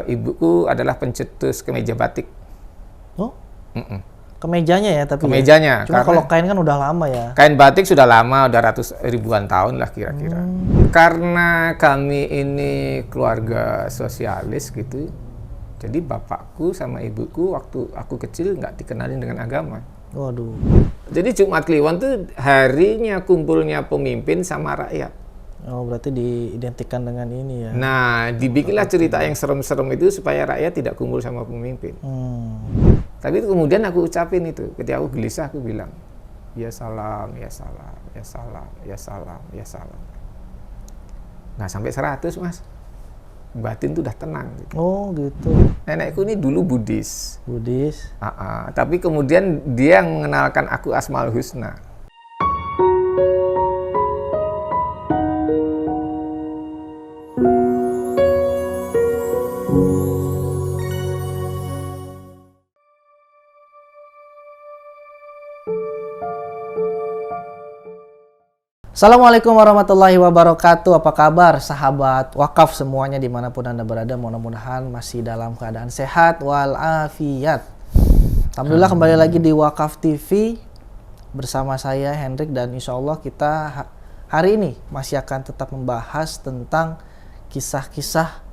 ibuku adalah pencetus kemeja batik. Oh, kemejanya ya tapi. Kemejanya. Cuma kalau kain kan udah lama ya. Kain batik sudah lama, udah ribuan tahun lah kira-kira. Karena kami ini keluarga sosialis gitu, jadi bapakku sama ibuku waktu aku kecil nggak dikenalin dengan agama. Waduh. Jadi Jumat Kliwon tuh harinya kumpulnya pemimpin sama rakyat. Oh, berarti diidentikan dengan ini ya. Nah, dibikinlah cerita yang serem-serem itu supaya rakyat tidak kumpul sama pemimpin. Tapi kemudian aku ucapin itu, ketika aku gelisah aku bilang, ya salam, ya salam, ya salam, ya salam, ya salam. Nah, sampai 100 Mas. Batin tuh udah tenang. Gitu. Oh gitu. Nenekku ini dulu Buddhis. Buddhis. Tapi kemudian dia mengenalkan aku Asmaul Husna. Assalamualaikum warahmatullahi wabarakatuh. Apa kabar sahabat wakaf semuanya dimanapun Anda berada, mudah-mudahan masih dalam keadaan sehat walafiat. Alhamdulillah kembali lagi di Wakaf TV bersama saya Hendrik, dan insya Allah kita hari ini masih akan tetap membahas tentang kisah-kisah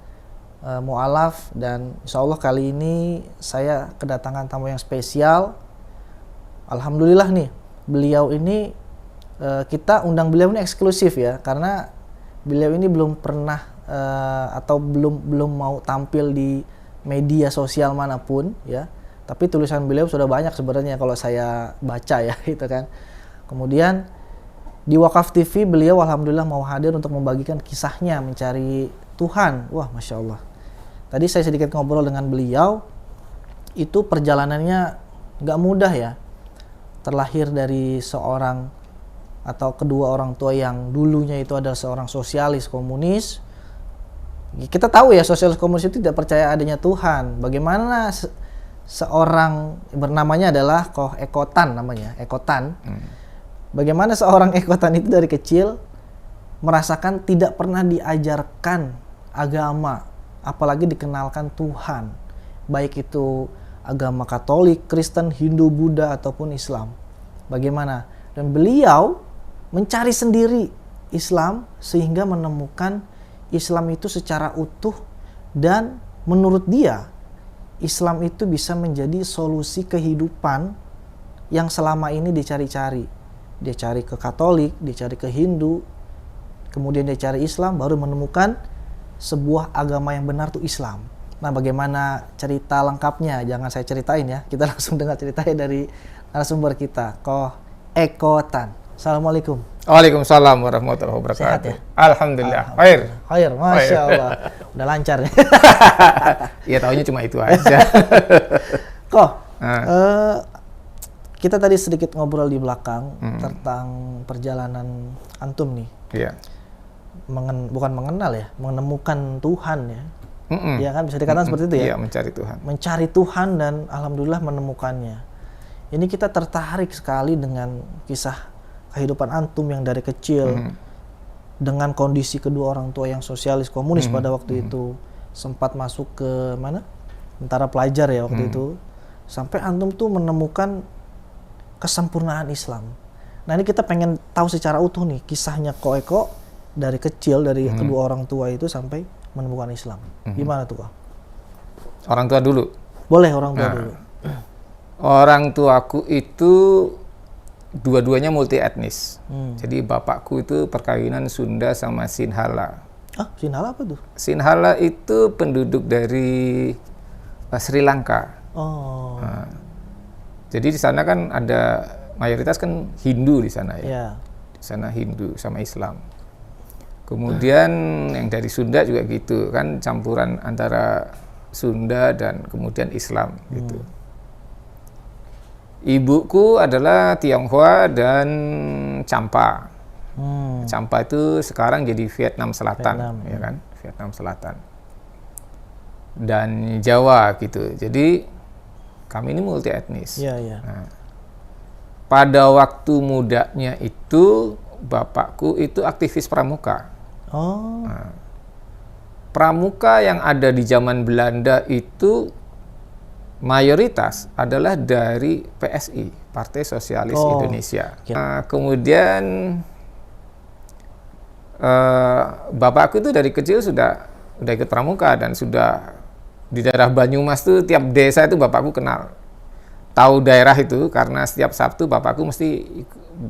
mu'alaf, dan insya Allah kali ini saya kedatangan tamu yang spesial. Alhamdulillah nih, beliau ini kita undang beliau ini eksklusif ya, karena beliau ini belum pernah atau belum mau tampil di media sosial manapun ya. Tapi tulisan beliau sudah banyak sebenarnya kalau saya baca ya gitu kan. Kemudian di Wakaf TV beliau alhamdulillah mau hadir untuk membagikan kisahnya mencari Tuhan. Wah, Masya Allah. Tadi saya sedikit ngobrol dengan beliau, itu perjalanannya nggak mudah ya. Terlahir dari seorang atau kedua orang tua yang dulunya itu adalah seorang sosialis komunis. Kita tahu ya, sosialis komunis itu tidak percaya adanya Tuhan. Bagaimana seorang bernamanya adalah Koh Ekotan namanya, Ekotan. Bagaimana seorang Ekotan itu dari kecil merasakan tidak pernah diajarkan agama, apalagi dikenalkan Tuhan. Baik itu agama Katolik, Kristen, Hindu, Buddha ataupun Islam. Bagaimana? Dan beliau mencari sendiri Islam sehingga menemukan Islam itu secara utuh, dan menurut dia Islam itu bisa menjadi solusi kehidupan yang selama ini dicari-cari. Dia cari ke Katolik, dia cari ke Hindu, kemudian dia cari Islam, baru menemukan sebuah agama yang benar tuh Islam. Nah, bagaimana cerita lengkapnya? Jangan saya ceritain ya, kita langsung dengar ceritanya dari narasumber kita, Koh Ekotan. Assalamualaikum. Waalaikumsalam warahmatullahi wabarakatuh. Sehat ya? Alhamdulillah. Khair. Masya Allah. Udah lancar ya. Ya taunya cuma itu aja. Koh, kita tadi sedikit ngobrol di belakang tentang perjalanan antum nih. Iya. Bukan mengenal ya, menemukan Tuhan ya. Ya kan, bisa dikatakan seperti itu ya. Iya, mencari Tuhan. Mencari Tuhan dan alhamdulillah menemukannya. Ini kita tertarik sekali dengan kisah kehidupan antum yang dari kecil dengan kondisi kedua orang tua yang sosialis komunis pada waktu itu, sempat masuk ke mana? Tentara pelajar ya waktu itu. Sampai antum tuh menemukan kesempurnaan Islam. Nah, ini kita pengen tahu secara utuh nih kisahnya Koh Eko dari kecil, dari kedua orang tua itu sampai menemukan Islam. Gimana tuh, Koh? Orang tua dulu. Boleh orang tua dulu. Orang tuaku itu dua-duanya multi etnis. Jadi bapakku itu perkawinan Sunda sama Sinhala. Ah, Sinhala apa tuh? Sinhala itu penduduk dari Sri Lanka. Oh. Jadi di sana kan ada mayoritas kan Hindu di sana ya. Yeah. Di sana Hindu sama Islam. Kemudian yang dari Sunda juga gitu kan, campuran antara Sunda dan kemudian Islam gitu. Ibuku adalah Tionghoa dan Champa. Champa itu sekarang jadi Vietnam Selatan, ya kan? Vietnam Selatan. Dan Jawa gitu. Jadi kami ini multi etnis. Iya, iya. Nah, pada waktu mudanya itu bapakku itu aktivis pramuka. Oh. Nah, pramuka yang ada di zaman Belanda itu mayoritas adalah dari PSI, Partai Sosialis Indonesia. Kemudian bapakku itu dari kecil sudah ikut pramuka dan sudah di daerah Banyumas tuh tiap desa itu bapakku kenal. Tahu daerah itu karena setiap Sabtu bapakku mesti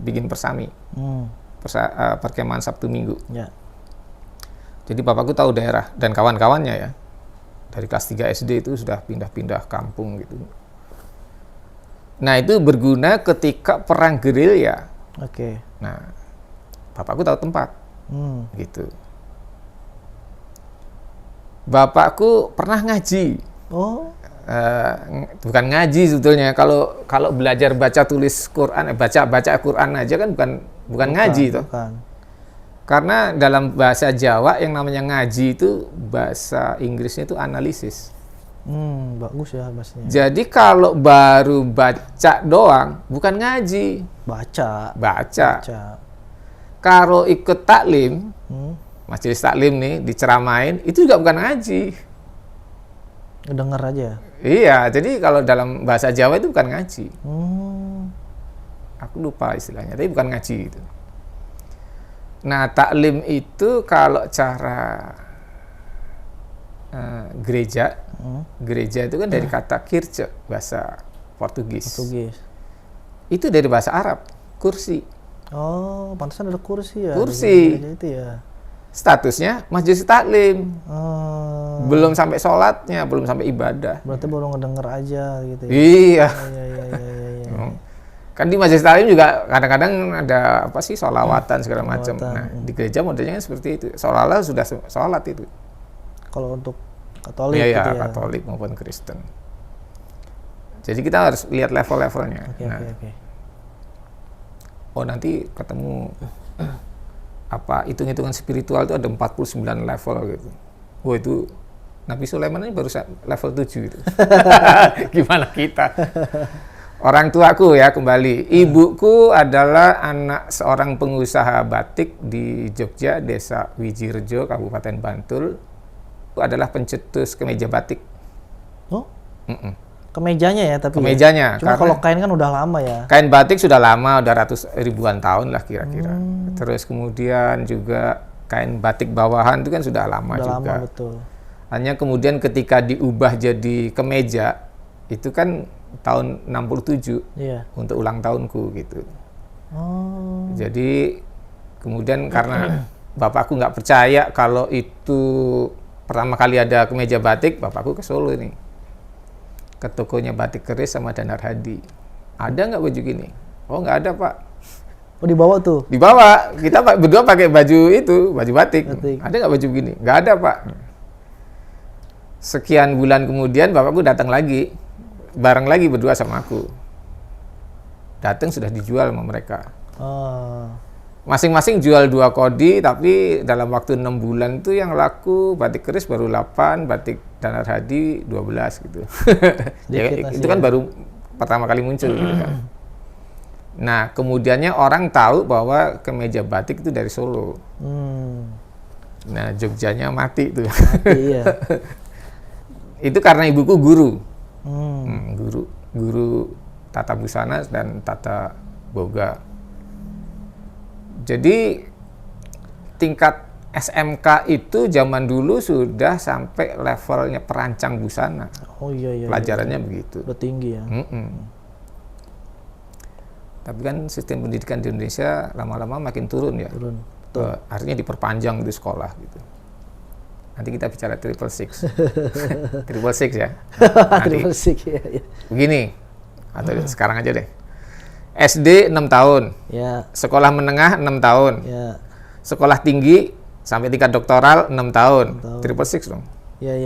bikin persami. Perkemahan Sabtu Minggu. Ya. Jadi bapakku tahu daerah dan kawan-kawannya ya. Dari kelas 3 SD itu sudah pindah-pindah kampung gitu. Nah, itu berguna ketika perang gerilya. Oke. Nah, bapakku tahu tempat. Gitu. Bapakku pernah ngaji. Oh. Bukan ngaji sebetulnya. Kalau belajar baca tulis Quran, baca Quran aja kan bukan ngaji toh. Bukan. Karena dalam bahasa Jawa yang namanya ngaji itu bahasa Inggrisnya itu analisis. Bagus ya bahasanya. Jadi kalau baru baca doang bukan ngaji. Baca. Kalau ikut taklim, majelis taklim nih diceramain, itu juga bukan ngaji. Dengar aja. Iya, jadi kalau dalam bahasa Jawa itu bukan ngaji. Aku lupa istilahnya, tapi bukan ngaji itu. Nah, taklim itu kalau cara gereja itu kan dari kata kirche, bahasa Portugis. Itu dari bahasa Arab, kursi. Oh, pantesan ada kursi ya. Kursi. Itu ya. Statusnya majelis taklim. Belum sampai sholatnya, belum sampai ibadah. Berarti baru ngedenger aja gitu ya. Iya. Iya. Kan di majelis taklim juga kadang-kadang ada apa sih sholawatan segala macam. Nah, di gereja modelnya seperti itu. Seolah-olah sudah sholat itu. Kalau untuk Katolik iya, gitu ya. Katolik maupun Kristen. Jadi kita harus lihat level-levelnya. Oke. Oh, nanti ketemu hitung-hitungan spiritual itu ada 49 level gitu. Oh, itu Nabi Sulaiman ini baru level 7 itu. Gimana kita? Orang tuaku ya kembali. Ibuku adalah anak seorang pengusaha batik di Jogja, Desa Wijirejo, Kabupaten Bantul. Itu adalah pencetus kemeja batik. Oh? Kemejanya ya tapi. Kemejanya. Cuma kalau kain kan udah lama ya. Kain batik sudah lama, udah ribuan tahun lah kira-kira. Terus kemudian juga kain batik bawahan itu kan sudah lama juga. Lama betul. Hanya kemudian ketika diubah jadi kemeja itu kan tahun 67 untuk ulang tahunku gitu. Jadi kemudian karena bapakku nggak percaya kalau itu pertama kali ada kemeja batik, bapakku ke Solo ini, ke tokonya Batik Keris sama Danar Hadi. Ada nggak baju gini? Oh, nggak ada, Pak. Oh, dibawa tuh? Dibawa. Kita berdua pakai baju itu, baju batik. Ada nggak baju gini? Nggak ada, Pak. Sekian bulan kemudian bapakku datang lagi, bareng lagi berdua sama aku. Datang sudah dijual sama mereka. Masing-masing jual 2 kodi, tapi dalam waktu 6 bulan itu yang laku Batik Keris baru 8, Batik Danar Hadi 12 gitu. Itu kan baru pertama kali muncul gitu kan. Nah, kemudiannya orang tahu bahwa kemeja batik itu dari Solo. Nah, Jogjanya mati tuh. Iya. Itu karena ibuku guru. Guru tata busana dan tata boga. Jadi tingkat SMK itu zaman dulu sudah sampai levelnya perancang busana. Oh iya. Pelajarannya begitu. Udah tinggi ya. Tapi kan sistem pendidikan di Indonesia lama-lama makin turun ya. Artinya diperpanjang di sekolah gitu. Nanti kita bicara 666. 666 ya. Nanti. 666 ya. Begini. Atau sekarang aja deh. SD 6 tahun. Ya. Sekolah menengah 6 tahun. Ya. Sekolah tinggi sampai tingkat doktoral 6 tahun. 666 dong. Ya.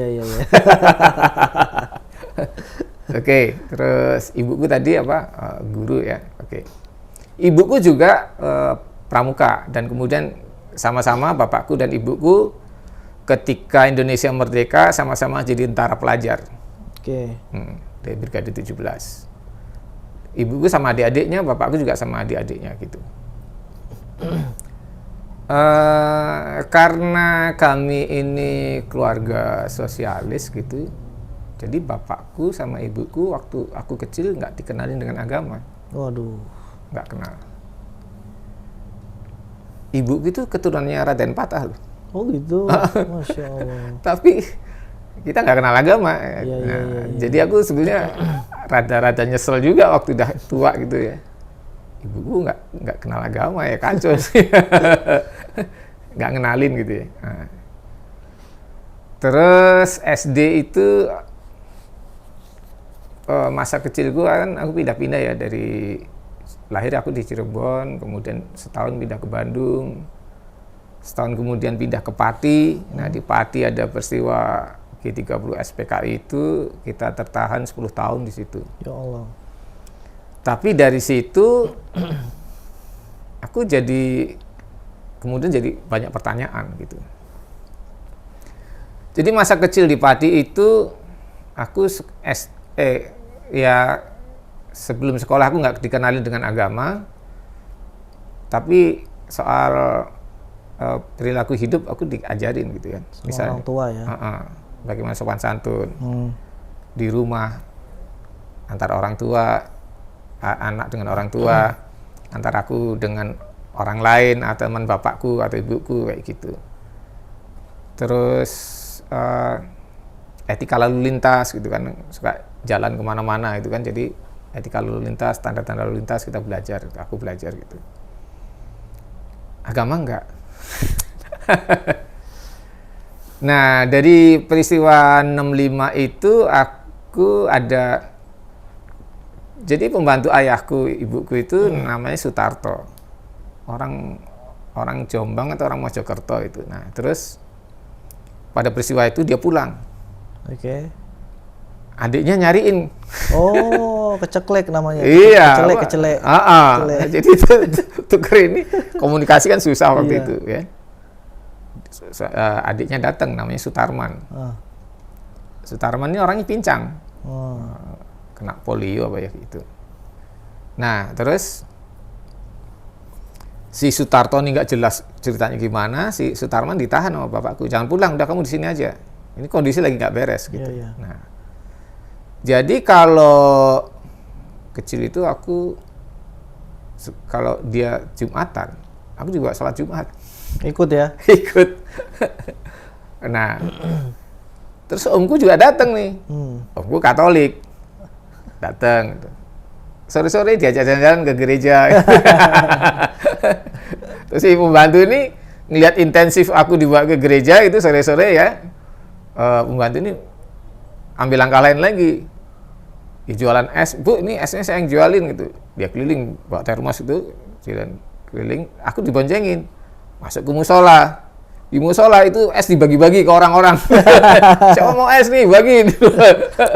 Oke, terus ibuku tadi apa? Guru ya. Oke. Ibuku juga pramuka dan kemudian sama-sama bapakku dan ibuku ketika Indonesia merdeka sama-sama jadi tentara pelajar. Oke. Dari Brigade 17. Ibuku sama adik-adiknya, bapakku juga sama adik-adiknya gitu. Karena kami ini keluarga sosialis gitu, jadi bapakku sama ibuku waktu aku kecil nggak dikenalin dengan agama. Waduh. Nggak kenal. Ibu itu keturunannya Raden Patah loh. Oh gitu. Masya Allah. Tapi kita nggak kenal agama. Iya. Jadi aku sebenarnya rada-rada nyesel juga waktu udah tua gitu ya. Ibuku nggak kenal agama ya, kacau sih. Nggak kenalin gitu ya. Nah. Terus SD itu masa kecilku kan aku pindah-pindah ya, dari lahir aku di Cirebon, kemudian setahun pindah ke Bandung, setahun kemudian pindah ke Pati. Nah di Pati ada peristiwa G30 SPKI itu, kita tertahan 10 tahun di situ. Ya Allah. Tapi dari situ aku kemudian jadi banyak pertanyaan gitu. Jadi masa kecil di Pati itu aku ya sebelum sekolah aku nggak dikenalin dengan agama, tapi soal perilaku hidup aku diajarin gitu kan. Misalnya orang tua ya. Bagaimana sopan santun di rumah antara orang tua, anak dengan orang tua, antara aku dengan orang lain atau teman bapakku atau ibuku kayak gitu. Terus etika lalu lintas gitu kan, suka jalan kemana-mana itu kan, jadi etika lalu lintas, tanda-tanda lalu lintas kita belajar, aku belajar gitu. Agama enggak. Nah dari peristiwa 65 itu aku ada, jadi pembantu ayahku, ibuku itu namanya Sutarto, orang Jombang atau orang Mojokerto itu. Nah terus pada peristiwa itu dia pulang. Oke. Adiknya nyariin. Oh, keceklek namanya. Iya. Kecelek. Jadi tuker ini komunikasi kan susah waktu itu ya. Adiknya datang, namanya Sutarman. Sutarman ini orangnya pincang. Kena polio apa ya gitu. Nah, terus si Sutarto ini nggak jelas ceritanya gimana, si Sutarman ditahan sama bapakku. Jangan pulang, udah kamu di sini aja. Ini kondisi lagi nggak beres gitu. Iya. Nah, jadi kalau kecil itu aku, kalau dia Jumatan, aku juga sholat Jumat. Ikut ya? Ikut. Nah, terus omku juga datang nih. Omku Katolik. Datang. Sore-sore diajak jalan-jalan ke gereja. Terus si pembantu ini ngeliat intensif aku dibawa ke gereja itu sore-sore ya. Pembantu ini ambil langkah lain lagi. Dia jualan es. Bu, ini esnya saya yang jualin gitu. Dia keliling, bawa termos itu, jalan keliling. Aku diboncengin. Masuk ke musola. Di musola itu es dibagi-bagi ke orang-orang. Siapa mau es nih, bagi.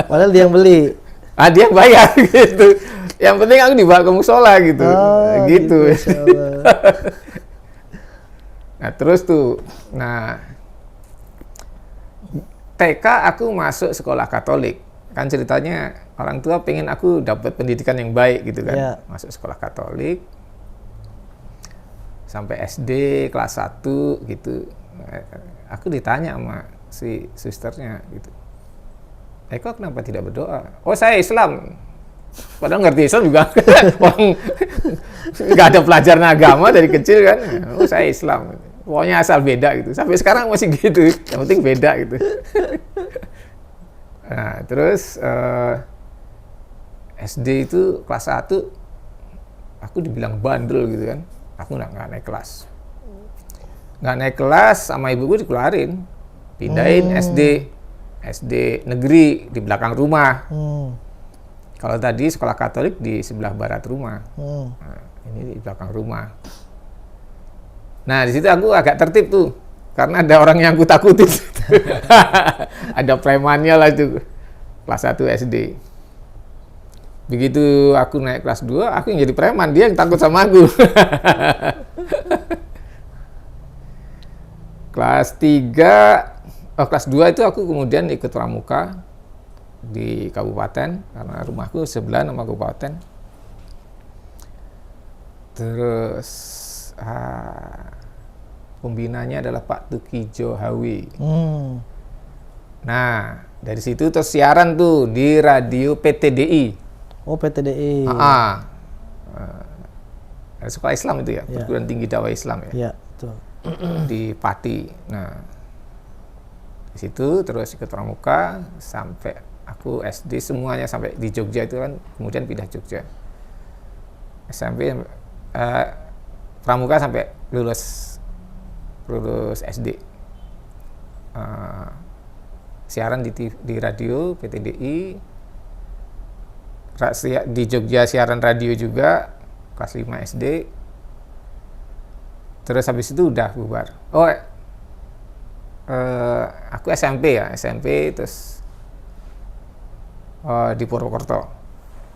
Padahal dia yang beli. Dia yang bayar gitu. Yang penting aku dibawa ke musola gitu. Gitu. Nah, terus tuh. Nah, TK aku masuk sekolah Katolik. Kan ceritanya orang tua pengen aku dapat pendidikan yang baik gitu kan. Yeah. Masuk sekolah Katolik. Sampai SD kelas 1 gitu. Aku ditanya sama si susternya gitu. Eko kenapa tidak berdoa? Oh, saya Islam. Padahal ngerti Islam juga. Nggak ada pelajaran agama dari kecil kan. Oh, saya Islam. Pokoknya asal beda gitu. Sampai sekarang masih gitu. Yang penting beda gitu. Nah, terus SD itu kelas 1 aku dibilang bandel gitu kan. Aku nggak naik kelas. Nggak naik kelas, sama ibuku dikeluarin. Pindahin SD negeri di belakang rumah. Kalau tadi sekolah Katolik di sebelah barat rumah. Nah, ini di belakang rumah. Nah, di situ aku agak tertib tuh. Karena ada orang yang aku takutin. Ada premannya lah itu. Kelas 1 SD. Begitu aku naik kelas 2, aku yang jadi preman, dia yang takut sama aku. Kelas 3, kelas 2 itu aku kemudian ikut pramuka di kabupaten, karena rumahku sebelah sama kabupaten. Terus Pembinanya adalah Pak Tukijo Hawi. Nah, dari situ terus siaran tuh di radio PTDI. Oh, PTDI. Sekolah Islam itu ya, Perguruan Tinggi Dakwah Islam ya. Iya, betul. Di Pati. Nah, di situ terus ikut pramuka sampai aku SD semuanya sampai di Jogja itu kan, kemudian pindah Jogja. SMP pramuka sampai lulus SD. Siaran di radio PTDI, di Jogja siaran radio juga kelas 5 SD. Terus habis itu udah bubar. Aku SMP terus di Purwokerto.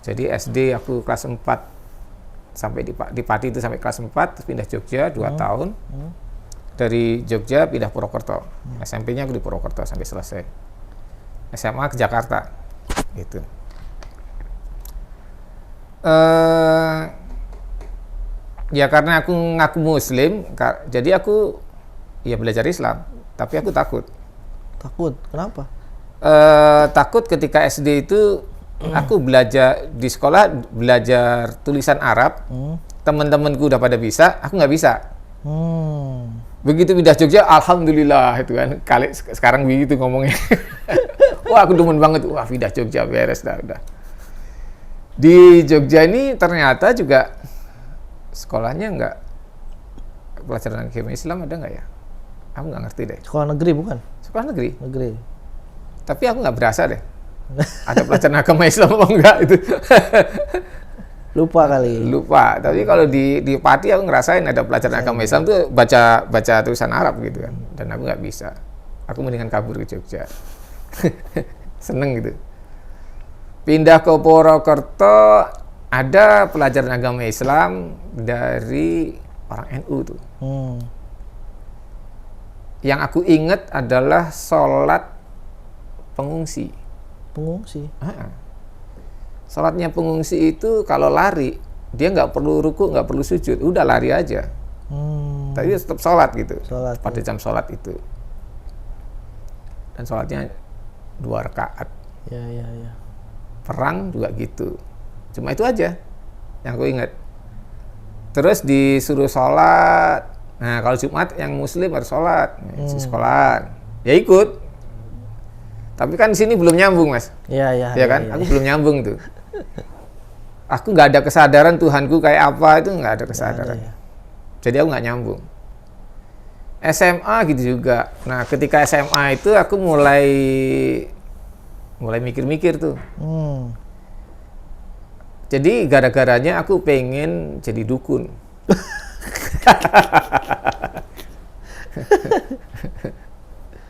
Jadi SD aku kelas 4 sampai di Pati itu sampai kelas 4, terus pindah Jogja 2 tahun. Dari Jogja pindah Purwokerto. SMP-nya aku di Purwokerto sampai selesai. SMA ke Jakarta. Gitu. Ya karena aku ngaku Muslim, jadi aku ya belajar Islam, tapi aku takut. Takut? Kenapa? Takut ketika SD itu aku belajar di sekolah, belajar tulisan Arab. Teman-temanku udah pada bisa, aku nggak bisa. Begitu pindah Jogja, alhamdulillah itu kan. Sekarang begitu ngomongnya. Wah, aku demen banget. Wah, pindah Jogja beres dah udah. Di Jogja ini ternyata juga sekolahnya nggak, pelajaran agama Islam ada nggak ya? Aku nggak ngerti deh. Sekolah negeri bukan? Sekolah negeri. Negeri. Tapi aku nggak berasa deh. Ada pelajaran agama Islam apa enggak itu? Lupa kali. Lupa. Tapi kalau di Pati aku ngerasain ada pelajaran agama Islam tuh baca tulisan Arab gitu kan. Dan aku nggak bisa. Aku mendingan kabur ke Jogja. Seneng gitu. Pindah ke Purwokerto, ada pelajaran agama Islam dari orang NU tuh. Yang aku ingat adalah sholat pengungsi. Pengungsi? Sholatnya pengungsi itu kalau lari, dia nggak perlu ruku, nggak perlu sujud, udah lari aja. Tapi tetap sholat gitu, pada jam sholat itu. Dan sholatnya 2 rakaat. Ya. Perang juga gitu. Cuma itu aja yang aku ingat. Terus disuruh sholat. Nah, kalau Jumat yang Muslim harus sholat, sekolah, ya ikut. Tapi kan di sini belum nyambung, Mas. Iya. Ya kan? Aku belum nyambung tuh. Aku nggak ada kesadaran Tuhanku kayak apa, itu nggak ada kesadaran. Ya. Jadi aku nggak nyambung. SMA gitu juga. Nah, ketika SMA itu aku mulai mikir-mikir tuh. Jadi gara-garanya aku pengen jadi dukun.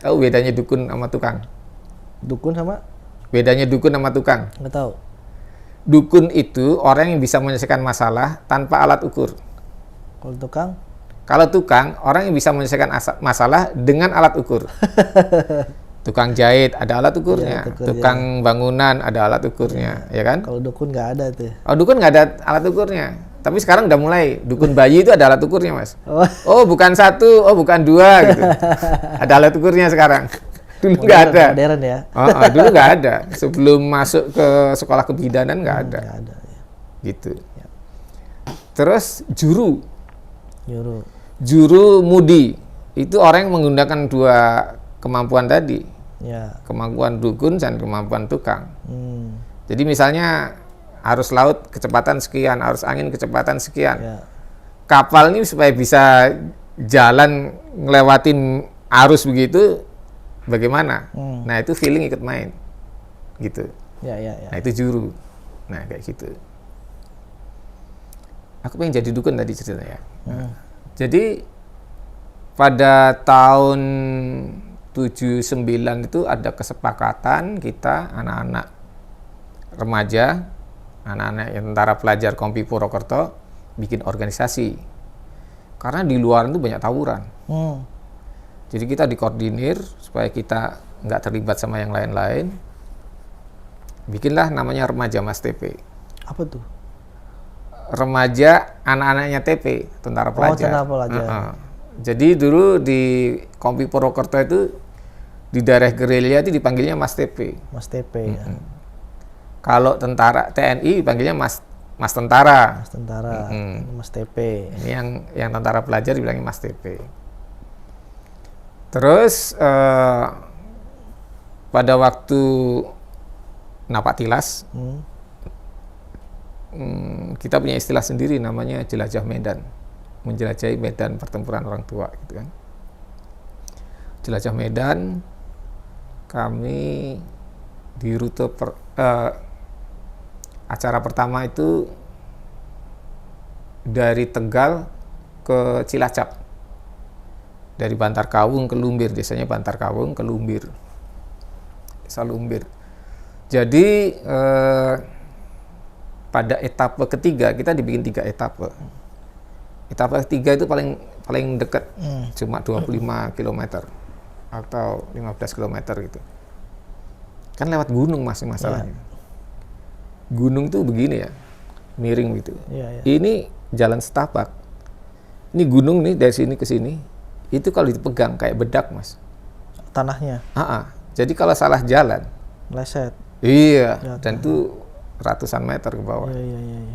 Tahu bedanya dukun sama tukang? Dukun sama? Bedanya dukun sama tukang? Nggak tahu. Dukun itu orang yang bisa menyelesaikan masalah tanpa alat ukur. Kalau tukang? Kalau tukang, orang yang bisa menyelesaikan masalah dengan alat ukur. Tukang jahit ada alat ukurnya, tukang bangunan ada alat ukurnya, ya kan? Kalau dukun nggak ada tuh. Oh, dukun nggak ada alat ukurnya. Tapi sekarang udah mulai, dukun bayi itu ada alat ukurnya, Mas. Oh, bukan 1, oh bukan 2 gitu. Ada alat ukurnya sekarang. Dulu nggak ada. Modern ya. Dulu nggak ada. Sebelum masuk ke sekolah kebidanan nggak ada. Nggak ada. Ya. Gitu. Ya. Terus juru mudi itu orang yang menggunakan 2 kemampuan tadi. Ya. Kemampuan dukun dan kemampuan tukang. Jadi misalnya arus laut kecepatan sekian, arus angin kecepatan sekian. Ya. Kapal ini supaya bisa jalan ngelewatin arus begitu, bagaimana? Nah, itu feeling ikut main. Gitu. Ya. Nah, itu juru. Nah, kayak gitu. Aku pengen jadi dukun tadi ceritanya. Nah, jadi pada tahun 79 itu ada kesepakatan kita anak-anak remaja, anak-anak tentara pelajar Kompi Purwokerto bikin organisasi. Karena di luar itu banyak tawuran. Jadi kita dikoordinir supaya kita nggak terlibat sama yang lain-lain. Bikinlah namanya Remaja Mas TP. Apa tuh? Remaja anak-anaknya TP, tentara pelajar. Tentara pelajar. Jadi dulu di Kompi Purwokerto itu di daerah gerilya itu dipanggilnya Mas TP. Mas TP ya. Kalau tentara TNI dipanggilnya Mas Tentara. Mas Tentara, Mas TP. Ini yang tentara pelajar dibilangnya Mas TP. Terus pada waktu Napak Tilas, kita punya istilah sendiri namanya jelajah medan, menjelajahi medan pertempuran orang tua, gitu kan. Jelajah medan, kami di rute acara pertama itu dari Tegal ke Cilacap, dari Bantar Kawung ke Lumbir, biasanya Bantar Kawung ke Lumbir, desa Lumbir. Jadi pada etape ketiga kita dibikin 3 etape. Etape ketiga itu paling dekat, cuma 25 km atau 15 km gitu. Kan lewat gunung Mas masalahnya. Gunung tuh begini ya, miring gitu. Ini jalan setapak. Ini gunung nih dari sini ke sini. Itu kalau dipegang kayak bedak Mas. Tanahnya. Jadi kalau salah jalan, meleset. Iya, dan itu ratusan meter ke bawah. Iya.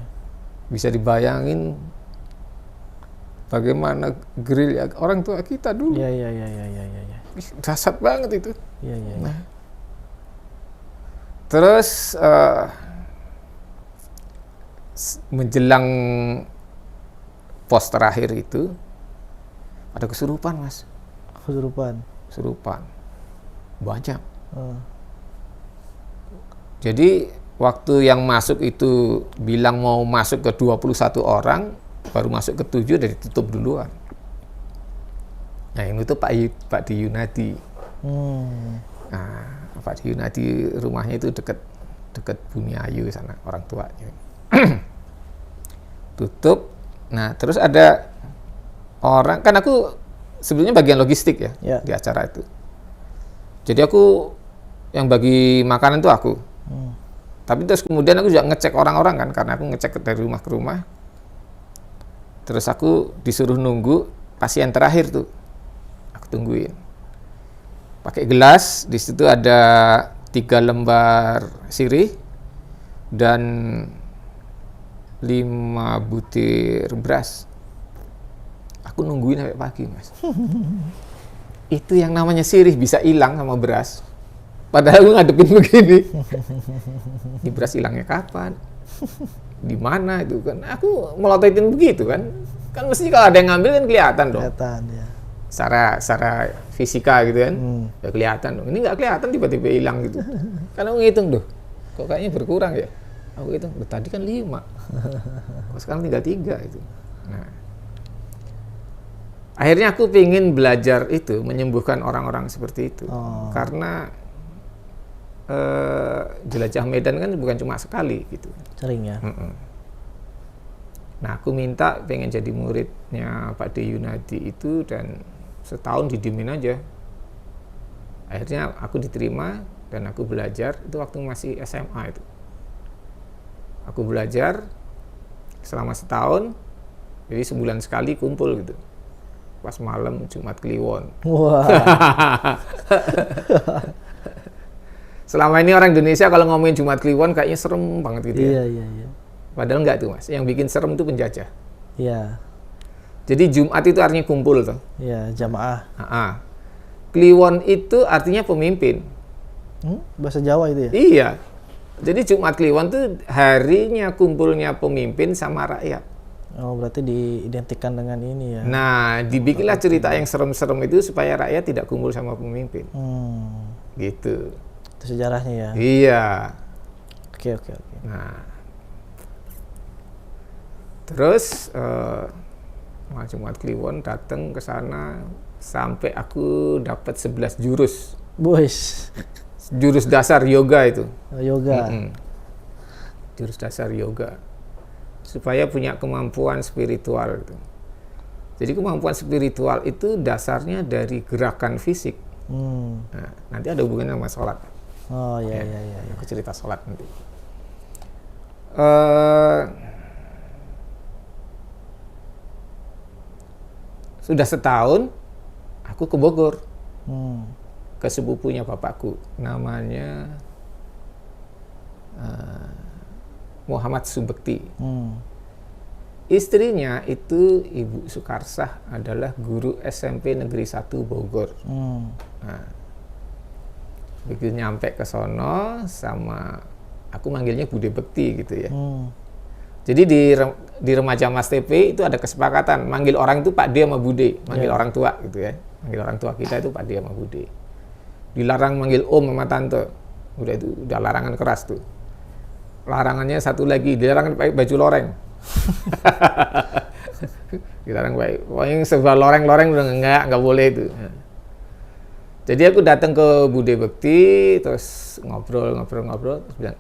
Bisa dibayangin bagaimana gerilya orang tua kita dulu. Iya. Dahsyat banget itu. Iya. Nah, terus menjelang pos terakhir itu ada kesurupan Mas. Kesurupan. Banyak. Jadi waktu yang masuk itu bilang mau masuk ke 21 orang, baru masuk ke 7 udah ditutup duluan. Nah, yang itu Pak Di Yunadi. Nah, Pak Di Yunadi rumahnya itu dekat Bumi Ayu sana, orang tuanya. Tutup. Nah, terus ada orang, kan aku sebelumnya bagian logistik ya di acara itu. Jadi aku yang bagi makanan itu aku. Tapi terus kemudian aku juga ngecek orang-orang kan, karena aku ngecek dari rumah ke rumah. Terus aku disuruh nunggu pasien terakhir tuh. Aku tungguin. Pakai gelas, di situ ada 3 lembar sirih dan 5 butir beras. Aku nungguin sampai pagi, Mas. Itu yang namanya sirih bisa hilang sama beras. Padahal aku ngadepin begini. Ini beras hilangnya kapan? Di mana itu kan? Aku melototin begitu kan? Kan mesti kalau ada yang ngambil kan kelihatan dong. Kelihatan ya. Secara fisika gitu kan. Ya kelihatan dong. Ini nggak kelihatan tiba-tiba hilang gitu. Kan aku ngitung tuh. Kok kayaknya berkurang ya? Aku hitung, tadi kan 5. Kok sekarang tinggal 3 itu. Nah. Akhirnya aku pengen belajar itu, menyembuhkan orang-orang seperti itu. Karena jelajah medan kan bukan cuma sekali gitu. Sering ya. Nah, aku minta pengen jadi muridnya Pak Di Yunadi itu dan setahun didiemin aja. Akhirnya aku diterima dan aku belajar itu waktu masih SMA itu. Aku belajar selama setahun, jadi sebulan sekali kumpul gitu. Pas malam Jumat Kliwon. Wah. Selama ini orang Indonesia kalau ngomongin Jumat Kliwon kayaknya serem banget gitu ya. Iya. Padahal enggak tuh Mas, yang bikin serem itu penjajah. Iya. Jadi Jumat itu artinya kumpul tuh. Iya, jamaah. Kliwon itu artinya pemimpin. Bahasa Jawa itu ya? Iya. Jadi Jumat Kliwon itu harinya kumpulnya pemimpin sama rakyat. Oh, berarti diidentikan dengan ini ya. Nah, dibikinlah cerita yang serem-serem itu supaya rakyat tidak kumpul sama pemimpin. Gitu. Itu sejarahnya ya? Iya. Oke. Nah, terus Jumat Kliwon datang ke sana sampai aku dapat 11 jurus. Boys. Jurus dasar yoga itu. Yoga. Jurus dasar yoga. Supaya punya kemampuan spiritual gitu. Jadi kemampuan spiritual itu dasarnya dari gerakan fisik. Nah, nanti ada hubungannya sama sholat. Oh iya. Aku cerita sholat nanti. sudah setahun aku ke Bogor, ke sepupunya bapakku, namanya Muhammad Subekti. Istrinya itu Ibu Sukarsah, adalah guru SMP Negeri 1 Bogor. Nah, begitu nyampe ke sono, sama aku manggilnya Bude Bekti gitu ya. Jadi di Remaja Mas TP itu ada kesepakatan manggil orang itu Pak D sama Bude, manggil orang tua gitu ya. Manggil orang tua kita itu Pak D sama Bude. Dilarang manggil Om sama Tante. Udah larangan keras tuh. Larangannya satu lagi, dilarang pakai baju loreng. Dilarang pakai. Pokoknya sebuah loreng-loreng udah enggak boleh itu. Jadi aku datang ke Bude Bekti, terus ngobrol, terus bilang,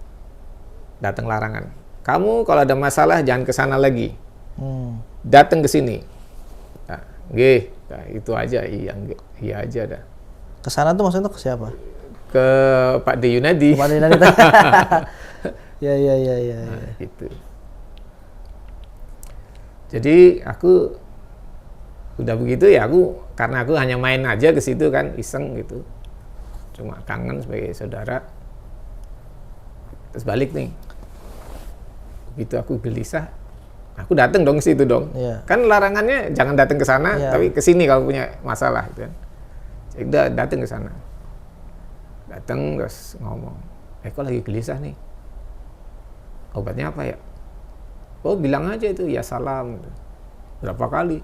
datang larangan. Kamu kalau ada masalah jangan ke sana lagi. Datang ke sini. Nah, nah, itu aja, iya aja dah. Ke sana tuh maksudnya ke siapa? Ke Pak D Yunadi. Pak D Yunadi. Ya. Nah, gitu. Jadi aku udah begitu ya, karena aku hanya main aja ke situ kan, iseng gitu. Cuma kangen sebagai saudara. Terus balik nih. Begitu aku gelisah, aku datang dong ke situ dong. Kan larangannya jangan datang ke sana, tapi ke sini kalau punya masalah gitu kan. Jadi udah datang ke sana. Datang terus ngomong, kok lagi gelisah nih. Obatnya apa ya? Oh, bilang aja itu ya salam. Berapa kali?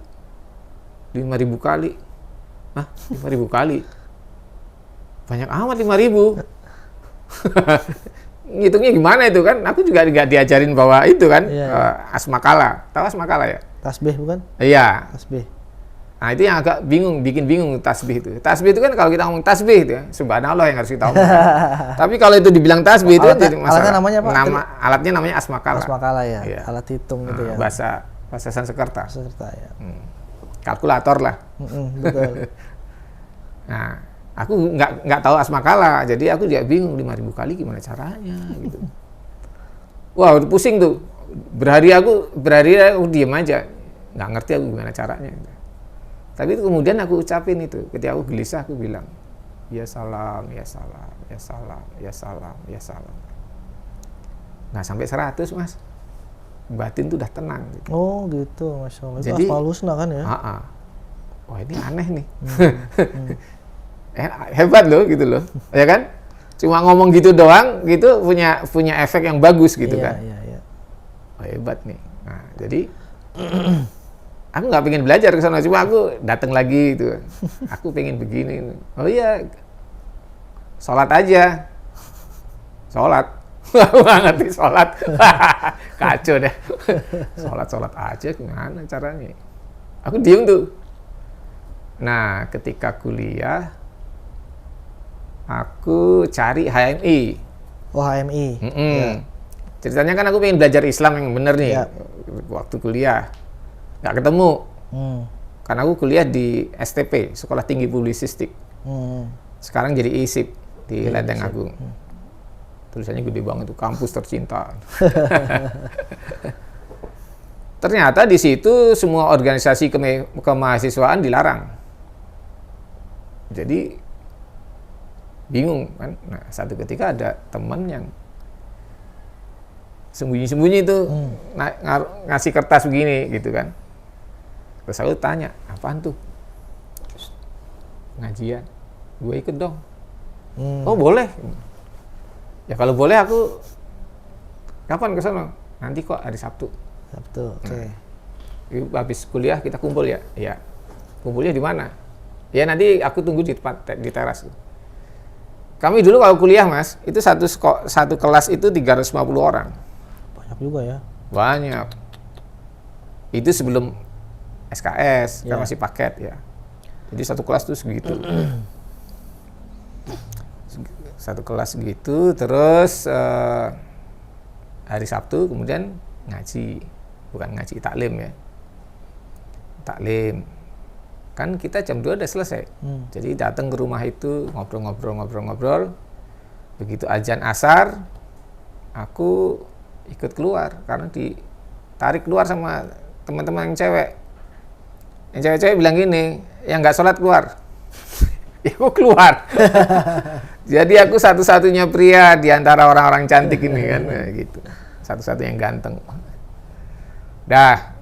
5.000 kali. Hah? 5.000 kali? Banyak amat 5.000. Ngitungnya gimana itu kan? Aku juga nggak diajarin bahwa itu kan asmakala. Tahu asmakala ya? Tasbih bukan? Iya. Tasbih. Nah, itu yang agak bikin bingung tasbih itu. Tasbih itu kan kalau kita ngomong tasbih itu ya, subhanallah yang harus kita omong. Tapi kalau itu dibilang tasbih itu kan jadi masalah. Alatnya namanya apa? Alatnya namanya asmakala. Asmakala ya. Iya. Alat hitung gitu ya. Bahasa Sanskerta. Sanskerta ya. Kalkulator lah. Betul. Nah, aku nggak tahu asmakala, jadi aku juga bingung 5.000 kali gimana caranya gitu. Wah, udah pusing tuh. Berhari aku diem aja, nggak ngerti aku gimana caranya. Tapi itu kemudian aku ucapin itu, ketika aku gelisah aku bilang, ya salam, ya salam, ya salam, ya salam, ya salam. Nah, sampai 100 Mas, batin tuh udah tenang. Gitu. Oh gitu, Masya Allah. Jadi, itu Asmaul Husna kan ya? Wah, ini aneh nih. Hebat loh gitu loh, ya kan? Cuma ngomong gitu doang, gitu punya efek yang bagus gitu kan? Iya. Oh, hebat nih. Nah, jadi aku nggak pengen belajar ke sana, cuma aku datang lagi itu. Aku pengen begini. Oh iya, sholat aja. Sholat. Aku nggak ngerti sholat. Kacau deh. Sholat aja gimana caranya? Aku diem tuh. Nah, ketika kuliah, aku cari HMI. Oh, HMI. Ya. Ceritanya kan aku pengen belajar Islam yang bener nih. Waktu kuliah. Nggak ketemu. Karena aku kuliah di STP, Sekolah Tinggi Publisistik. Sekarang jadi ISIP di Lenteng Agung. Tulisannya gede banget tuh, kampus tercinta. Ternyata di situ semua organisasi kemahasiswaan dilarang. Jadi bingung kan. Nah, satu ketika ada teman yang sembunyi-sembunyi itu ngasih kertas begini gitu kan. Terus aku tanya, apaan tuh? Pengajian. Gue ikut dong. Oh, boleh. Ya kalau boleh aku kapan ke sana? Nanti kok hari Sabtu. Oke. Habis kuliah kita kumpul ya. Iya. Kumpulnya di mana? Ya nanti aku tunggu di teras. Kami dulu kalau kuliah Mas, itu satu kelas itu 350 orang. Banyak juga ya. Banyak. Itu sebelum SKS, kan masih paket ya. Jadi satu kelas tuh segitu. Satu kelas segitu, terus hari Sabtu kemudian ngaji. Bukan ngaji, taklim ya. Taklim. Kan kita jam 2 udah selesai. Jadi datang ke rumah itu, ngobrol. Begitu azan asar, aku ikut keluar. Karena ditarik keluar sama teman-teman yang cewek. Yang cewek-cewek bilang gini, yang nggak sholat keluar. Ya aku keluar. Jadi aku satu-satunya pria di antara orang-orang cantik ini kan, nah, gitu. Satu-satunya yang ganteng. Dah,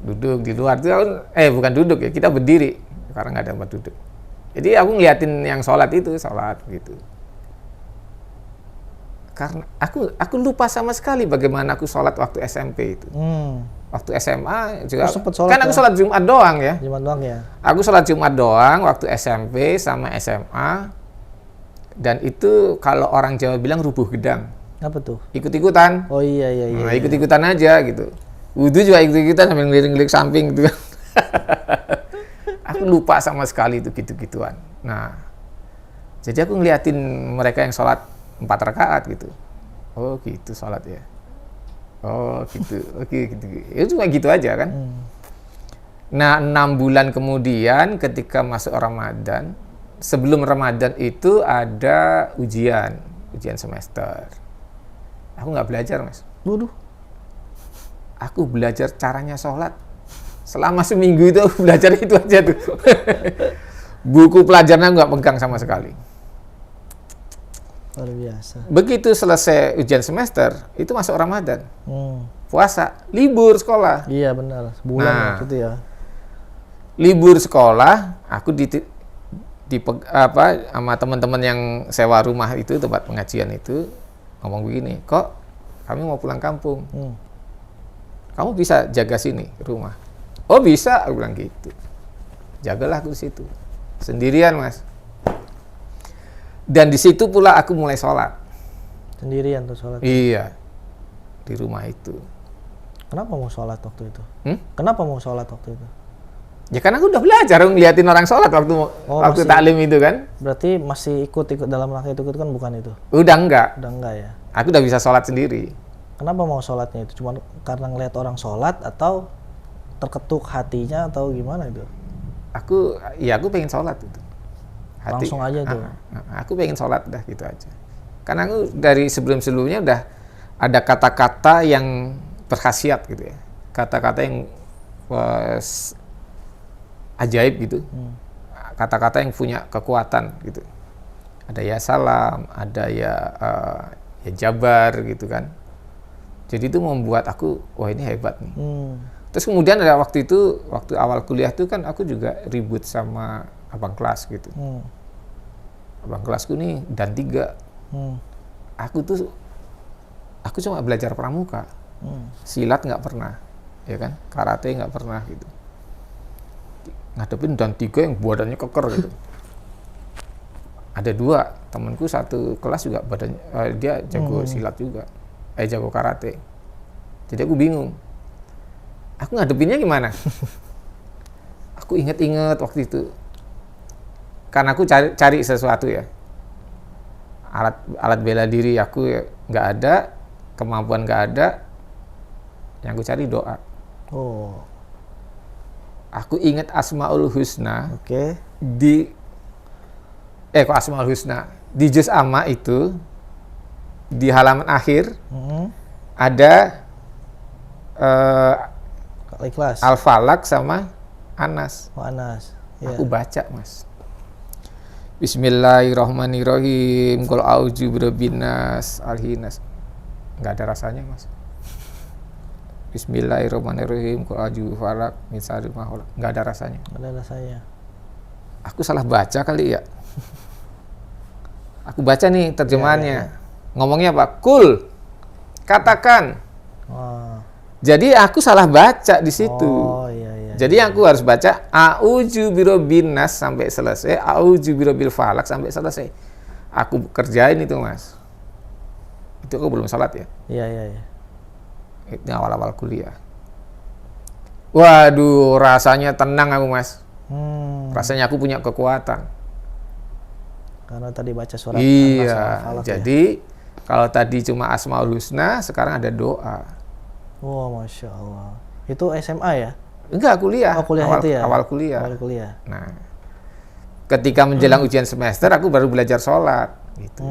duduk di luar tuh, bukan duduk ya, kita berdiri karena nggak ada tempat duduk. Jadi aku ngeliatin yang sholat itu, sholat gitu. Karena aku lupa sama sekali bagaimana aku sholat waktu SMP itu. Waktu SMA juga, kan aku sholat Jumat doang ya. Jumat doang ya. Aku sholat Jumat doang waktu SMP sama SMA. Dan itu kalau orang Jawa bilang rubuh gedang. Apa tuh? Ikut-ikutan. Oh iya. Nah, ikut-ikutan aja gitu. Wudhu juga ikut-ikutan sambil ngelirik-ngelirik samping gitu kan. Aku lupa sama sekali itu gitu-gituan. Nah, jadi aku ngeliatin mereka yang sholat 4 rakaat gitu. Oh gitu sholat ya. Oh gitu, oke gitu. Ya cuma gitu aja kan. Nah 6 bulan kemudian ketika masuk Ramadan, sebelum Ramadan itu ada ujian semester. Aku nggak belajar mas. Waduh. Aku belajar caranya sholat. Selama seminggu itu aku belajar itu aja tuh. Buku pelajaran aku nggak pegang sama sekali. Luar biasa. Begitu selesai ujian semester, itu masuk Ramadan. Puasa, libur sekolah. Iya benar, sebulan gitu ya. Libur sekolah, aku sama teman-teman yang sewa rumah itu, tempat pengajian itu, ngomong begini, kok kami mau pulang kampung. Kamu bisa jaga sini, rumah. Oh bisa, aku bilang gitu. Jagalah aku di situ. Sendirian mas. Dan di situ pula aku mulai sholat. Sendirian tuh sholat? Iya, di rumah itu. Kenapa mau sholat waktu itu? Kenapa mau sholat waktu itu? Ya karena aku udah belajar ngeliatin orang sholat waktu taklim itu kan. Berarti masih ikut dalam rangka itu kan bukan itu? Udah enggak. Udah enggak ya? Aku udah bisa sholat sendiri. Kenapa mau sholatnya itu? Cuma karena ngeliat orang sholat atau terketuk hatinya atau gimana itu? Aku pengen sholat itu. Langsung aja tuh. Aku pengen sholat dah gitu aja. Karena aku dari sebelum-sebelumnya udah ada kata-kata yang berkhasiat gitu ya. Kata-kata yang ajaib gitu. Kata-kata yang punya kekuatan gitu. Ada ya salam, ada ya jabar gitu kan. Jadi itu membuat aku, wah ini hebat nih. Terus kemudian ada waktu awal kuliah itu kan aku juga ribut sama abang kelas gitu. Abang kelasku nih dan 3. Aku cuma belajar pramuka. Silat nggak pernah, ya kan? Karate nggak pernah gitu. Ngadepin dan 3 yang badannya keker gitu. Ada 2 temanku satu kelas juga badannya dia jago silat juga, jago karate. Jadi aku bingung. Aku ngadepinnya gimana? Aku inget-inget waktu itu. Karena aku cari sesuatu ya. Alat bela diri aku nggak ada, kemampuan nggak ada. Yang aku cari doa. Oh. Aku ingat Asmaul Husna. Oke. Kok Asmaul Husna? Di juz amma itu di halaman akhir ada Ikhlas. Al-Falaq sama Anas. Oh, Anas. Ya. Aku baca, Mas. Bismillahirrahmanirrahim. Qul a'udzu birabbin nas, al-hinas. Enggak ada rasanya, Mas. Bismillahirrahmanirrahim. Qul a'udzu falaq min syarri ma khalaq. Enggak ada rasanya. Enggak ada rasanya. Aku salah baca kali ya. Aku baca nih terjemahannya. Ngomongnya apa? Kul. Katakan. Jadi aku salah baca di situ. Jadi aku harus baca a'udzu birabbin nas sampai selesai, a'udzu birabbil falaq sampai selesai. Aku kerjain itu, Mas. Itu aku belum salat ya. Iya. Itu awal-awal kuliah. Waduh, rasanya tenang aku, Mas. Rasanya aku punya kekuatan. Karena tadi baca surat An-Nas. Jadi kalau tadi cuma Asmaul Husna, sekarang ada doa. Wah, Masya Allah. Itu SMA ya? Enggak, kuliah. Oh, kuliah itu ya? Awal kuliah. Awal kuliah. Nah, ketika menjelang ujian semester, aku baru belajar sholat. Gitu.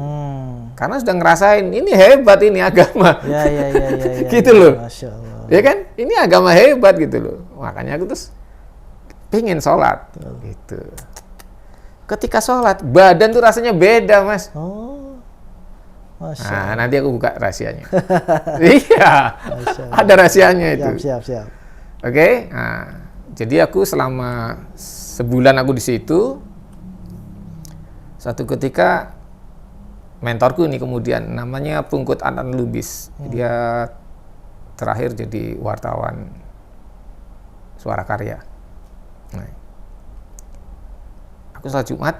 Karena sudah ngerasain, ini hebat ini agama. Ya. Gitu loh. Masya Allah. Ya kan? Ini agama hebat gitu loh. Makanya aku terus pengen sholat. Gitu. Ketika sholat, badan tuh rasanya beda, Mas. Oh. Masya Nah, Allah. nanti aku buka rahasianya. Iya, ada rahasianya itu. Siap. Oke, nah, jadi aku selama sebulan aku di situ, satu ketika mentorku nih kemudian namanya Pungkut Anan Lubis, dia terakhir jadi wartawan Suara Karya. Nah, aku sholat Jumat,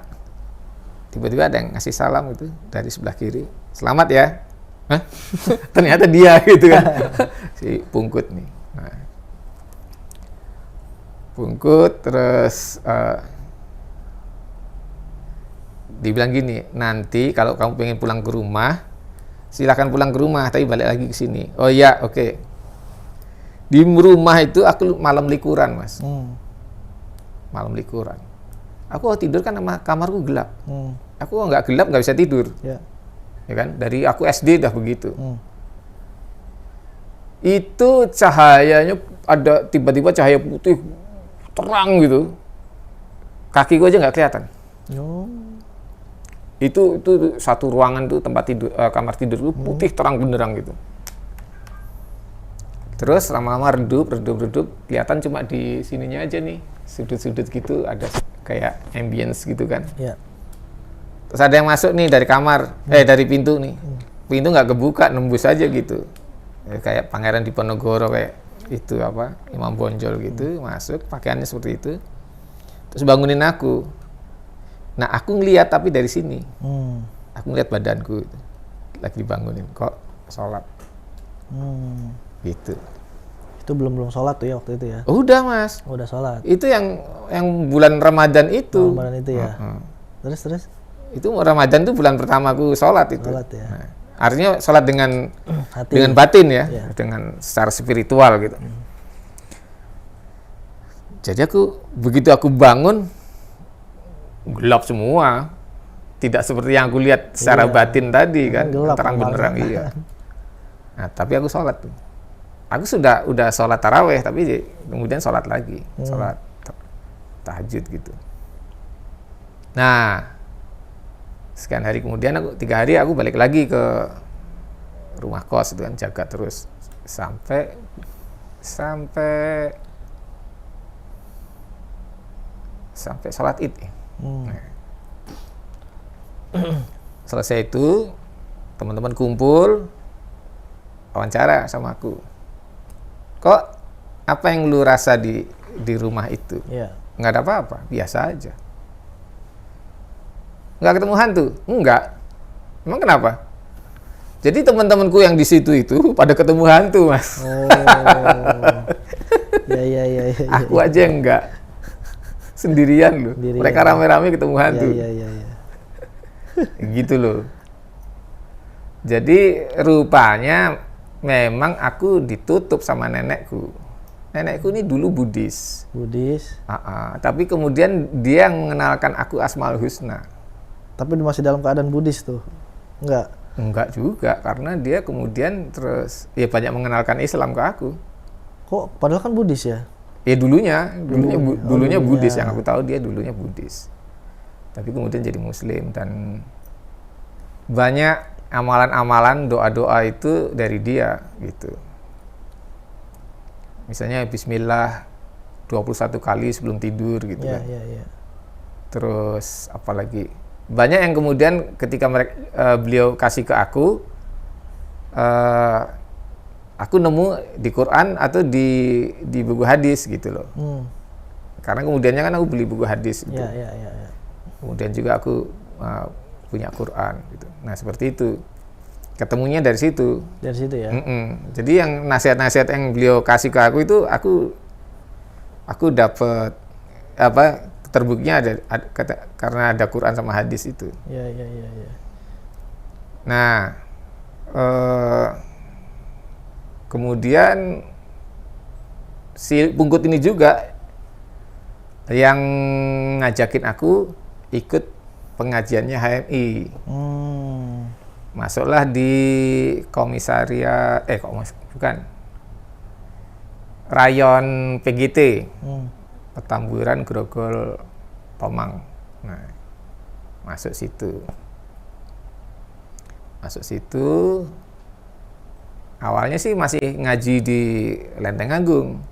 tiba-tiba ada yang ngasih salam itu dari sebelah kiri, selamat ya. Hah? Ternyata dia gitu kan, si Pungkut nih. Nah, Pungkut terus dibilang gini, nanti kalau kamu pengen pulang ke rumah, silakan pulang ke rumah, tapi balik lagi ke sini. Oh iya, oke. Di rumah itu aku malam likuran, Mas. Malam likuran. Aku tidur kan sama kamarku gelap. Aku nggak gelap nggak bisa tidur. Ya. Ya kan? Dari aku SD dah begitu. Itu cahayanya ada tiba-tiba cahaya putih terang gitu. Kakiku aja nggak kelihatan. Itu satu ruangan tuh tempat tidur, kamar tidur itu putih terang benderang gitu. Terus lama-lama redup, kelihatan cuma di sininya aja nih, sudut-sudut gitu ada kayak ambience gitu kan. Ya. Terus ada yang masuk nih dari kamar, dari pintu nih. Pintu nggak kebuka, nembus aja gitu. Ya, kayak Pangeran Diponegoro kayak itu apa, Imam Bonjol gitu, masuk pakaiannya seperti itu. Terus bangunin aku. Nah, aku ngeliat tapi dari sini. Aku ngeliat badanku lagi dibangunin, kok sholat. Gitu. Itu belum sholat tuh ya waktu itu ya? Udah, Mas. Udah sholat. Itu yang bulan Ramadan itu. Ramadan itu ya. Terus? Itu Ramadan tuh bulan pertama aku sholat itu. Sholat ya. Nah, artinya sholat dengan Hati. dengan batin ya, Ya. dengan secara spiritual gitu. Jadi begitu aku bangun gelap semua, tidak seperti yang aku lihat secara batin tadi kan, Gelap, terang malam. benderang iya. Nah, tapi aku sholat tuh. Aku udah sholat taraweh, tapi kemudian sholat lagi, sholat tahajud gitu. Nah, sekian hari kemudian 3 hari aku balik lagi ke rumah kos itu kan, jaga terus sampai sholat Id. Nah, selesai itu teman-teman kumpul wawancara sama aku. Kok apa yang lu rasa di rumah itu? Iya. Nggak ada apa-apa, biasa aja. Nggak ketemu hantu? Enggak. Emang kenapa? Jadi teman-temanku yang di situ itu pada ketemu hantu, Mas. Ya. Aku aja enggak. Sendirian loh. Mereka rame-rame ketemu hantu. Iya. Gitu loh. Jadi rupanya memang aku ditutup sama nenekku. Nenekku ini dulu Buddhis. Tapi kemudian dia mengenalkan aku Asmaul Husna. Tapi masih dalam keadaan Buddhis tuh? Enggak? Enggak juga, karena dia kemudian terus ya banyak mengenalkan Islam ke aku. Kok padahal kan Buddhis ya? Ya dulunya Buddhis, yang aku tahu dia dulunya Buddhis. Tapi kemudian jadi Muslim dan banyak amalan-amalan, doa-doa itu dari dia gitu. Misalnya bismillah 21 kali sebelum tidur gitu kan. Iya. Terus apalagi banyak yang kemudian ketika beliau kasih ke aku nemu di Quran atau di buku hadis gitu loh. Karena kemudiannya kan aku beli buku hadis gitu. Iya. Kemudian juga aku punya Quran gitu. Nah, seperti itu. Ketemunya dari situ. Dari situ ya. Jadi yang nasihat-nasihat yang beliau kasih ke aku itu aku dapat terbuktinya karena ada Quran sama hadis itu. Iya. Nah, kemudian si Pungkut ini juga yang ngajakin aku ikut pengajiannya HMI. Masuklah di komisariat, bukan, rayon PGT. Petamburan, Grogol, Tomang. Nah, masuk situ. Awalnya sih masih ngaji di Lenteng Agung.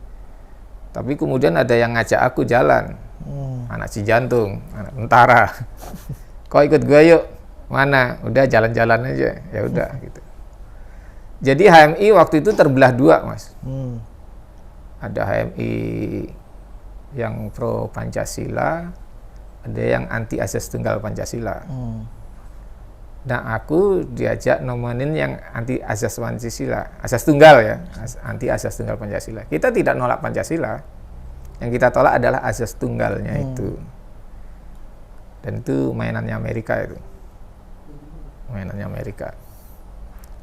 Tapi kemudian ada yang ngajak aku jalan. Anak Cijantung, anak tentara. Kau ikut gue yuk. Mana? Udah jalan-jalan aja. Ya udah gitu. Jadi HMI waktu itu terbelah dua, Mas. Ada HMI yang pro Pancasila, ada yang anti asas tunggal Pancasila. Nah, aku diajak nomonin yang anti asas Pancasila, asas tunggal ya, anti asas tunggal Pancasila. Kita tidak nolak Pancasila, yang kita tolak adalah asas tunggalnya itu. Dan itu mainannya Amerika itu,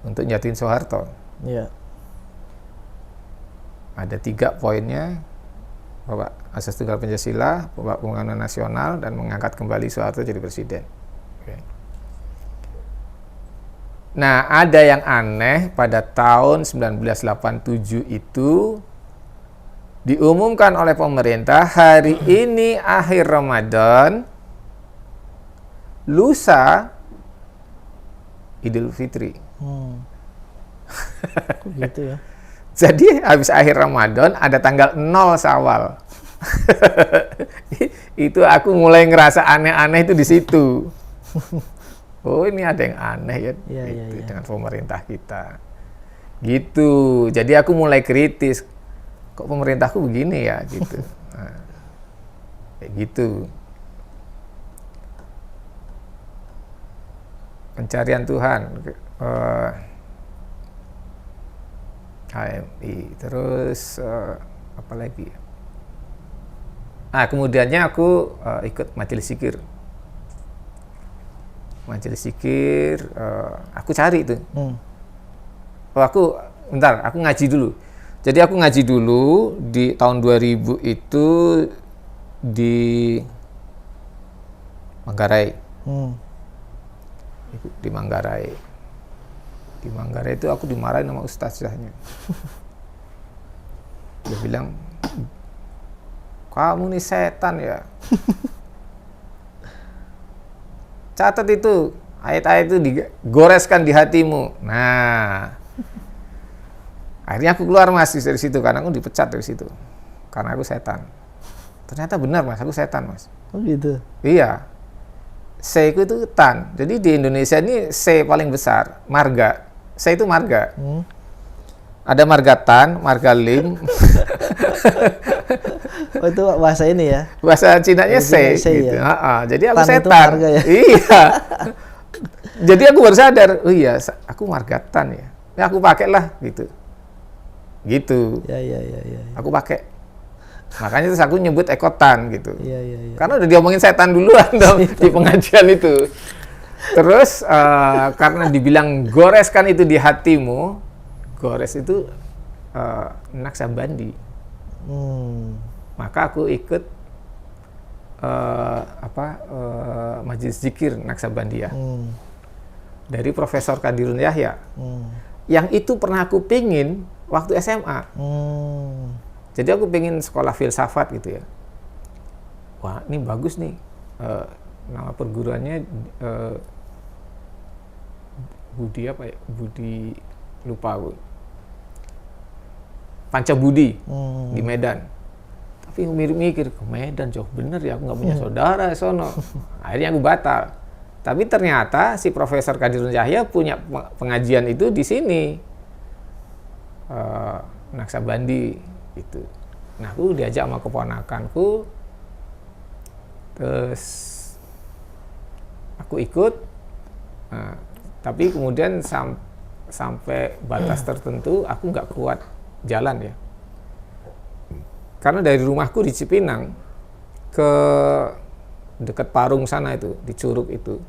untuk nyatiin Soeharto. Iya. Ada 3 poinnya, bahwa asas tunggal Pancasila, bahwa pembangunan nasional, dan mengangkat kembali Soeharto jadi presiden. Oke. Nah, ada yang aneh pada tahun 1987 itu diumumkan oleh pemerintah hari ini akhir Ramadan, lusa Idul Fitri. Kok gitu ya? Jadi habis akhir Ramadan ada tanggal 0 Syawal. Itu aku mulai ngerasa aneh-aneh itu di situ. Oh, ini ada yang aneh ya, gitu, dengan pemerintah kita. Gitu. Jadi aku mulai kritis. Kok pemerintahku begini ya, gitu. Nah, kayak gitu. Pencarian Tuhan. HMI. Terus apa lagi? Nah, kemudiannya aku ikut majelis zikir. Aku cari itu. Aku ngaji dulu. Jadi aku ngaji dulu di tahun 2000 itu di Manggarai. Di Manggarai. Di Manggarai itu aku dimarahin sama ustazahnya. Dia bilang, kamu nih setan ya. Catat itu, ayat-ayat itu digoreskan di hatimu. Nah, akhirnya aku keluar, Mas, dari situ karena aku dipecat dari situ. Karena aku setan. Ternyata benar, Mas, aku setan, Mas. Oh gitu. Iya. C itu tan. Jadi di Indonesia ini C paling besar, marga. C itu marga. Ada marga tan, marga lim. Oh, itu bahasa ini ya? Bahasa Cinanya C, gitu. Ya? Jadi aku Tan setan. itu marga ya? Iya. Jadi aku baru sadar, oh iya, aku marga tan ya. Ya aku pakai lah, gitu. Gitu. Ya. Aku pakai. Makanya terus aku nyebut ekotan gitu. Iya. Karena udah diomongin setan duluan dong di pengajian itu. Terus karena dibilang goreskan itu di hatimu, gores itu Naksabandi. Maka aku ikut majelis zikir Naksabandiyah dari Profesor Kadirun Yahya. Yang itu pernah aku pingin waktu SMA. Jadi aku pengen sekolah filsafat gitu ya. Wah, ini bagus nih. Nama perguruannya Budi apa ya? Budi, lupa aku. Pancabudi di Medan. Tapi mikir ke Medan jauh bener ya, aku nggak punya saudara sono. Akhirnya aku batal. Tapi ternyata si Profesor Kadirun Yahya punya pengajian itu di sini. Naksabandi itu. Nah, aku diajak sama keponakanku, terus aku ikut, tapi kemudian sampai batas tertentu aku nggak kuat jalan ya, karena dari rumahku di Cipinang ke dekat Parung sana itu, di Curug itu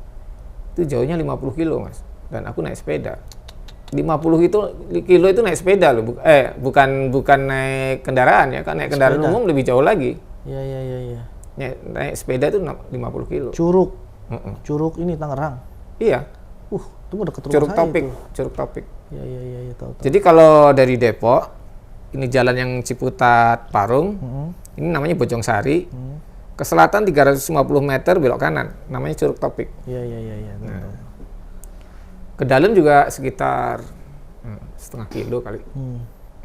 jauhnya 50 kilo, Mas, dan aku naik sepeda. 50 kilo itu naik sepeda loh, bukan naik kendaraan ya, kan naik kendaraan umum lebih jauh lagi. Iya. Naik sepeda itu 50 kilo. Curug. Curug ini Tangerang. Iya. Itu mau deket rumah saya. Curug Topik. Iya, tahu. Jadi kalau dari Depok, ini jalan yang Ciputat Parung, Ini namanya Bojong Sari. Ke selatan 350 meter belok kanan, namanya Curug Topik. Iya. Nah, ke dalam juga sekitar setengah kilo kali.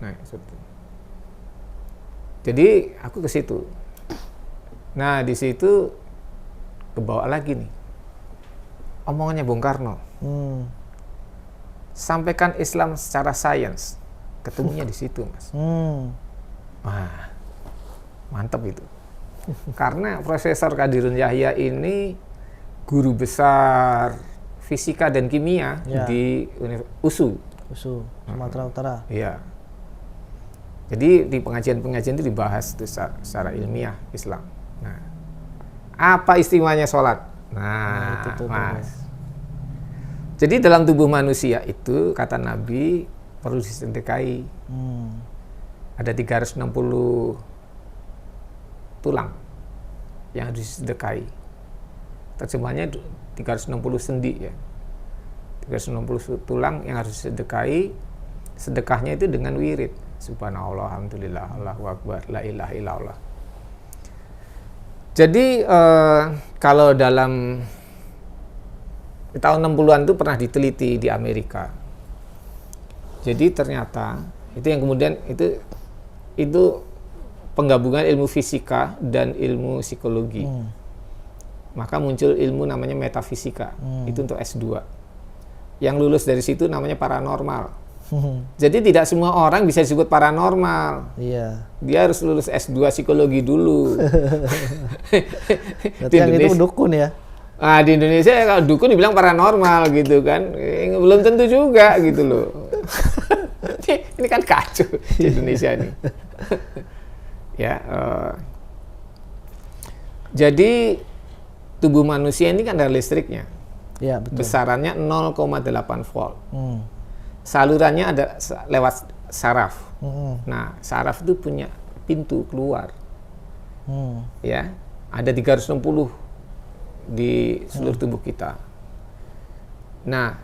Nah, seperti. Jadi aku ke situ. Nah, di situ kebawa lagi nih omongannya Bung Karno. Sampaikan Islam secara sains. Ketemunya di situ, Mas. Wah, mantap itu. Karena Profesor Qadirun Yahya ini guru besar fisika dan kimia di USU, Sumatera Utara. Iya. Jadi di pengajian-pengajian itu dibahas itu secara ilmiah Islam. Nah, apa istimewanya sholat? Nah, itu Mas. Jadi dalam tubuh manusia itu, kata Nabi, perlu disedekahi. Ada 360 tulang yang harus disedekahi. Terjemahnya 360 sendi ya. 360 tulang yang harus disedekahi. Sedekahnya itu dengan wirid. Subhanallah, alhamdulillah, Allahu akbar, la ilaha illallah. Jadi kalau dalam tahun 60-an itu pernah diteliti di Amerika. Jadi ternyata itu yang kemudian itu penggabungan ilmu fisika dan ilmu psikologi. Maka muncul ilmu namanya metafisika. Itu untuk S2. Yang lulus dari situ namanya paranormal. Jadi tidak semua orang bisa disebut paranormal. Iya. Dia harus lulus S2 psikologi dulu. Berarti yang itu dukun ya? Nah, di Indonesia kalau dukun dibilang paranormal gitu kan. Belum tentu juga gitu loh. Ini kan kacau di Indonesia nih. Ya, jadi tubuh manusia ini kan ada listriknya. Iya, betul. Besarannya 0,8 volt. Salurannya ada lewat saraf. Nah, saraf itu punya pintu keluar. Ya, ada 360 di seluruh tubuh kita. Nah,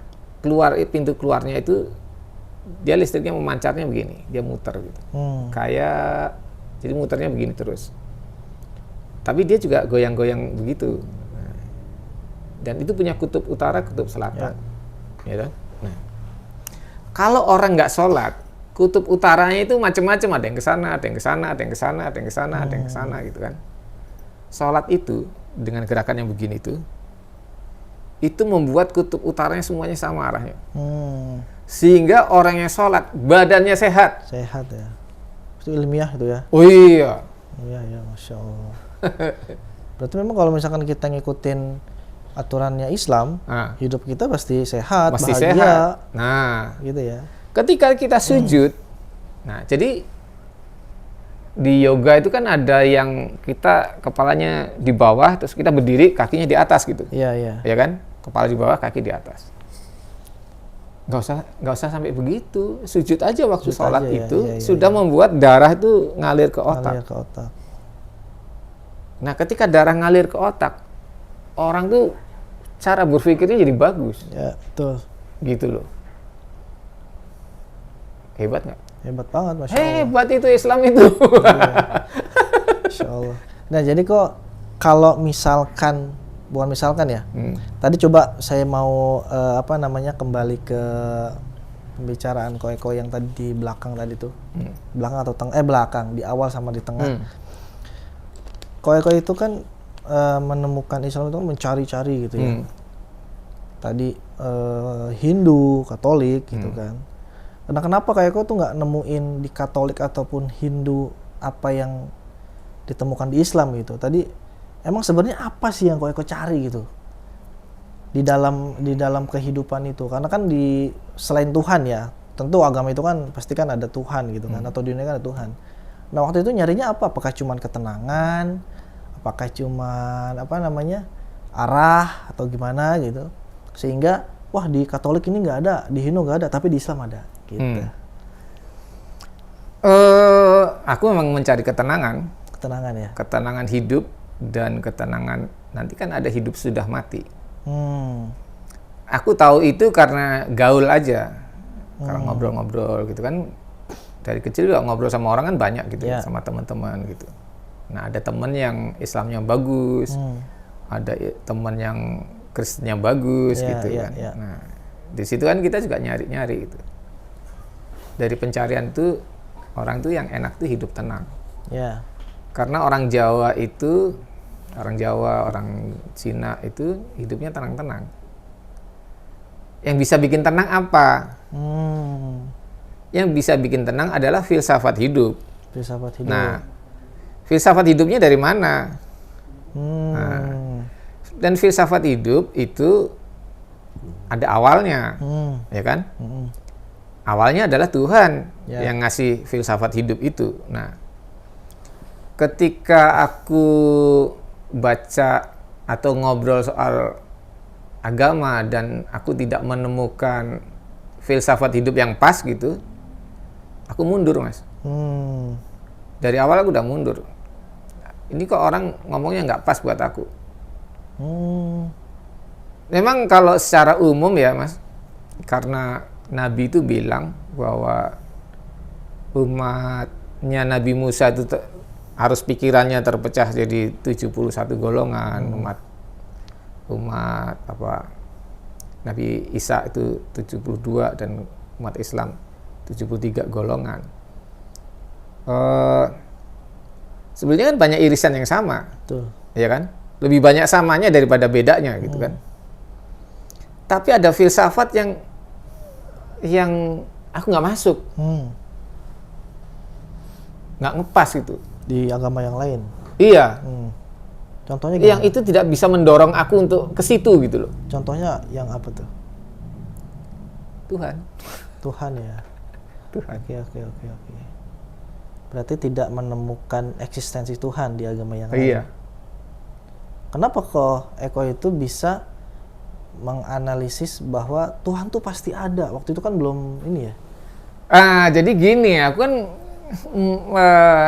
pintu keluarnya itu dia listriknya memancarnya begini, dia muter gitu. Kayak jadi muternya begini terus. Tapi dia juga goyang-goyang begitu. Dan itu punya kutub utara, kutub selatan. Ya kan? Nah, kalau orang nggak sholat, kutub utaranya itu macam-macam, ada yang ke sana, ada yang ke sana, ada yang ke sana, ada yang ke sana, ada yang ke sana gitu kan. Sholat itu dengan gerakan yang begini itu membuat kutub utaranya semuanya sama arahnya. Sehingga orang yang sholat badannya sehat. Sehat ya. Itu ilmiah itu ya. Oh iya. Iya, Masya Allah. Berarti memang kalau misalkan kita ngikutin aturannya Islam, hidup kita pasti sehat, pasti bahagia. Sehat. Nah, gitu ya. Ketika kita sujud, nah jadi di yoga itu kan ada yang kita kepalanya di bawah, terus kita berdiri, kakinya di atas gitu. Iya. Ya kan? Kepala di bawah, kaki di atas. Nggak usah sampai begitu. Sujud aja waktu sholat itu sudah membuat darah itu ngalir ke otak. Nah, ketika darah ngalir ke otak, orang tuh cara berpikirnya jadi bagus. Ya, betul. Gitu loh. Hebat nggak? Hebat banget, Masya Allah. Hebat itu Islam itu. Masya Allah. Nah, jadi kok kalau misalkan, bukan misalkan ya, tadi coba saya mau kembali ke pembicaraan Ko yang tadi di belakang tadi tuh. Belakang atau belakang, di awal sama di tengah. Ko itu kan menemukan Islam itu mencari-cari gitu ya. Tadi Hindu, Katolik gitu kan. Nah, kenapa Ko tuh nggak nemuin di Katolik ataupun Hindu apa yang ditemukan di Islam gitu? Tadi emang sebenarnya apa sih yang Ko cari gitu di dalam kehidupan itu? Karena kan selain Tuhan ya, tentu agama itu kan pasti kan ada Tuhan gitu kan, atau di dunia kan ada Tuhan. Nah, waktu itu nyarinya apa? Apakah cuman ketenangan? Apakah cuman arah atau gimana gitu? Sehingga wah di Katolik ini nggak ada, di Hindu nggak ada, tapi di Islam ada. Gitu. Aku memang mencari ketenangan. Ketenangan ya. Ketenangan hidup dan ketenangan nanti kan ada hidup sudah mati. Aku tahu itu karena gaul aja, karena ngobrol-ngobrol gitu kan. Dari kecil juga ngobrol sama orang kan banyak gitu, sama teman-teman gitu. Nah, ada teman yang Islamnya bagus, ada teman yang Kristennya bagus gitu kan. Nah, di situ kan kita juga nyari-nyari itu. Dari pencarian tuh orang tuh yang enak tuh hidup tenang. Ya. Karena orang Jawa, orang Cina itu hidupnya tenang-tenang. Yang bisa bikin tenang apa? Yang bisa bikin tenang adalah filsafat hidup. Filsafat hidup. Nah, filsafat hidupnya dari mana? Nah, dan filsafat hidup itu ada awalnya, ya kan? Awalnya adalah Tuhan yang ngasih filsafat hidup itu. Nah, ketika aku baca atau ngobrol soal agama dan aku tidak menemukan filsafat hidup yang pas gitu, aku mundur, Mas. Dari awal aku udah mundur. Ini kok orang ngomongnya nggak pas buat aku. Memang kalau secara umum ya, Mas, karena Nabi itu bilang bahwa umatnya Nabi Musa itu harus pikirannya terpecah jadi 71 golongan, umat Nabi Isa itu 72 dan umat Islam 73 golongan. Sebenarnya kan banyak irisan yang sama. Betul. Ya kan? Lebih banyak samanya daripada bedanya gitu kan. Tapi ada filsafat yang aku nggak masuk. Nggak ngepas itu. Di agama yang lain. Iya. Contohnya gimana? Yang itu tidak bisa mendorong aku untuk ke situ gitu loh. Contohnya yang apa tuh? Tuhan ya. Tuhan. Oke. Berarti tidak menemukan eksistensi Tuhan di agama yang lain. Iya. Kenapa kok Eko itu bisa menganalisis bahwa Tuhan tuh pasti ada? Waktu itu kan belum ini ya. Jadi gini, aku kan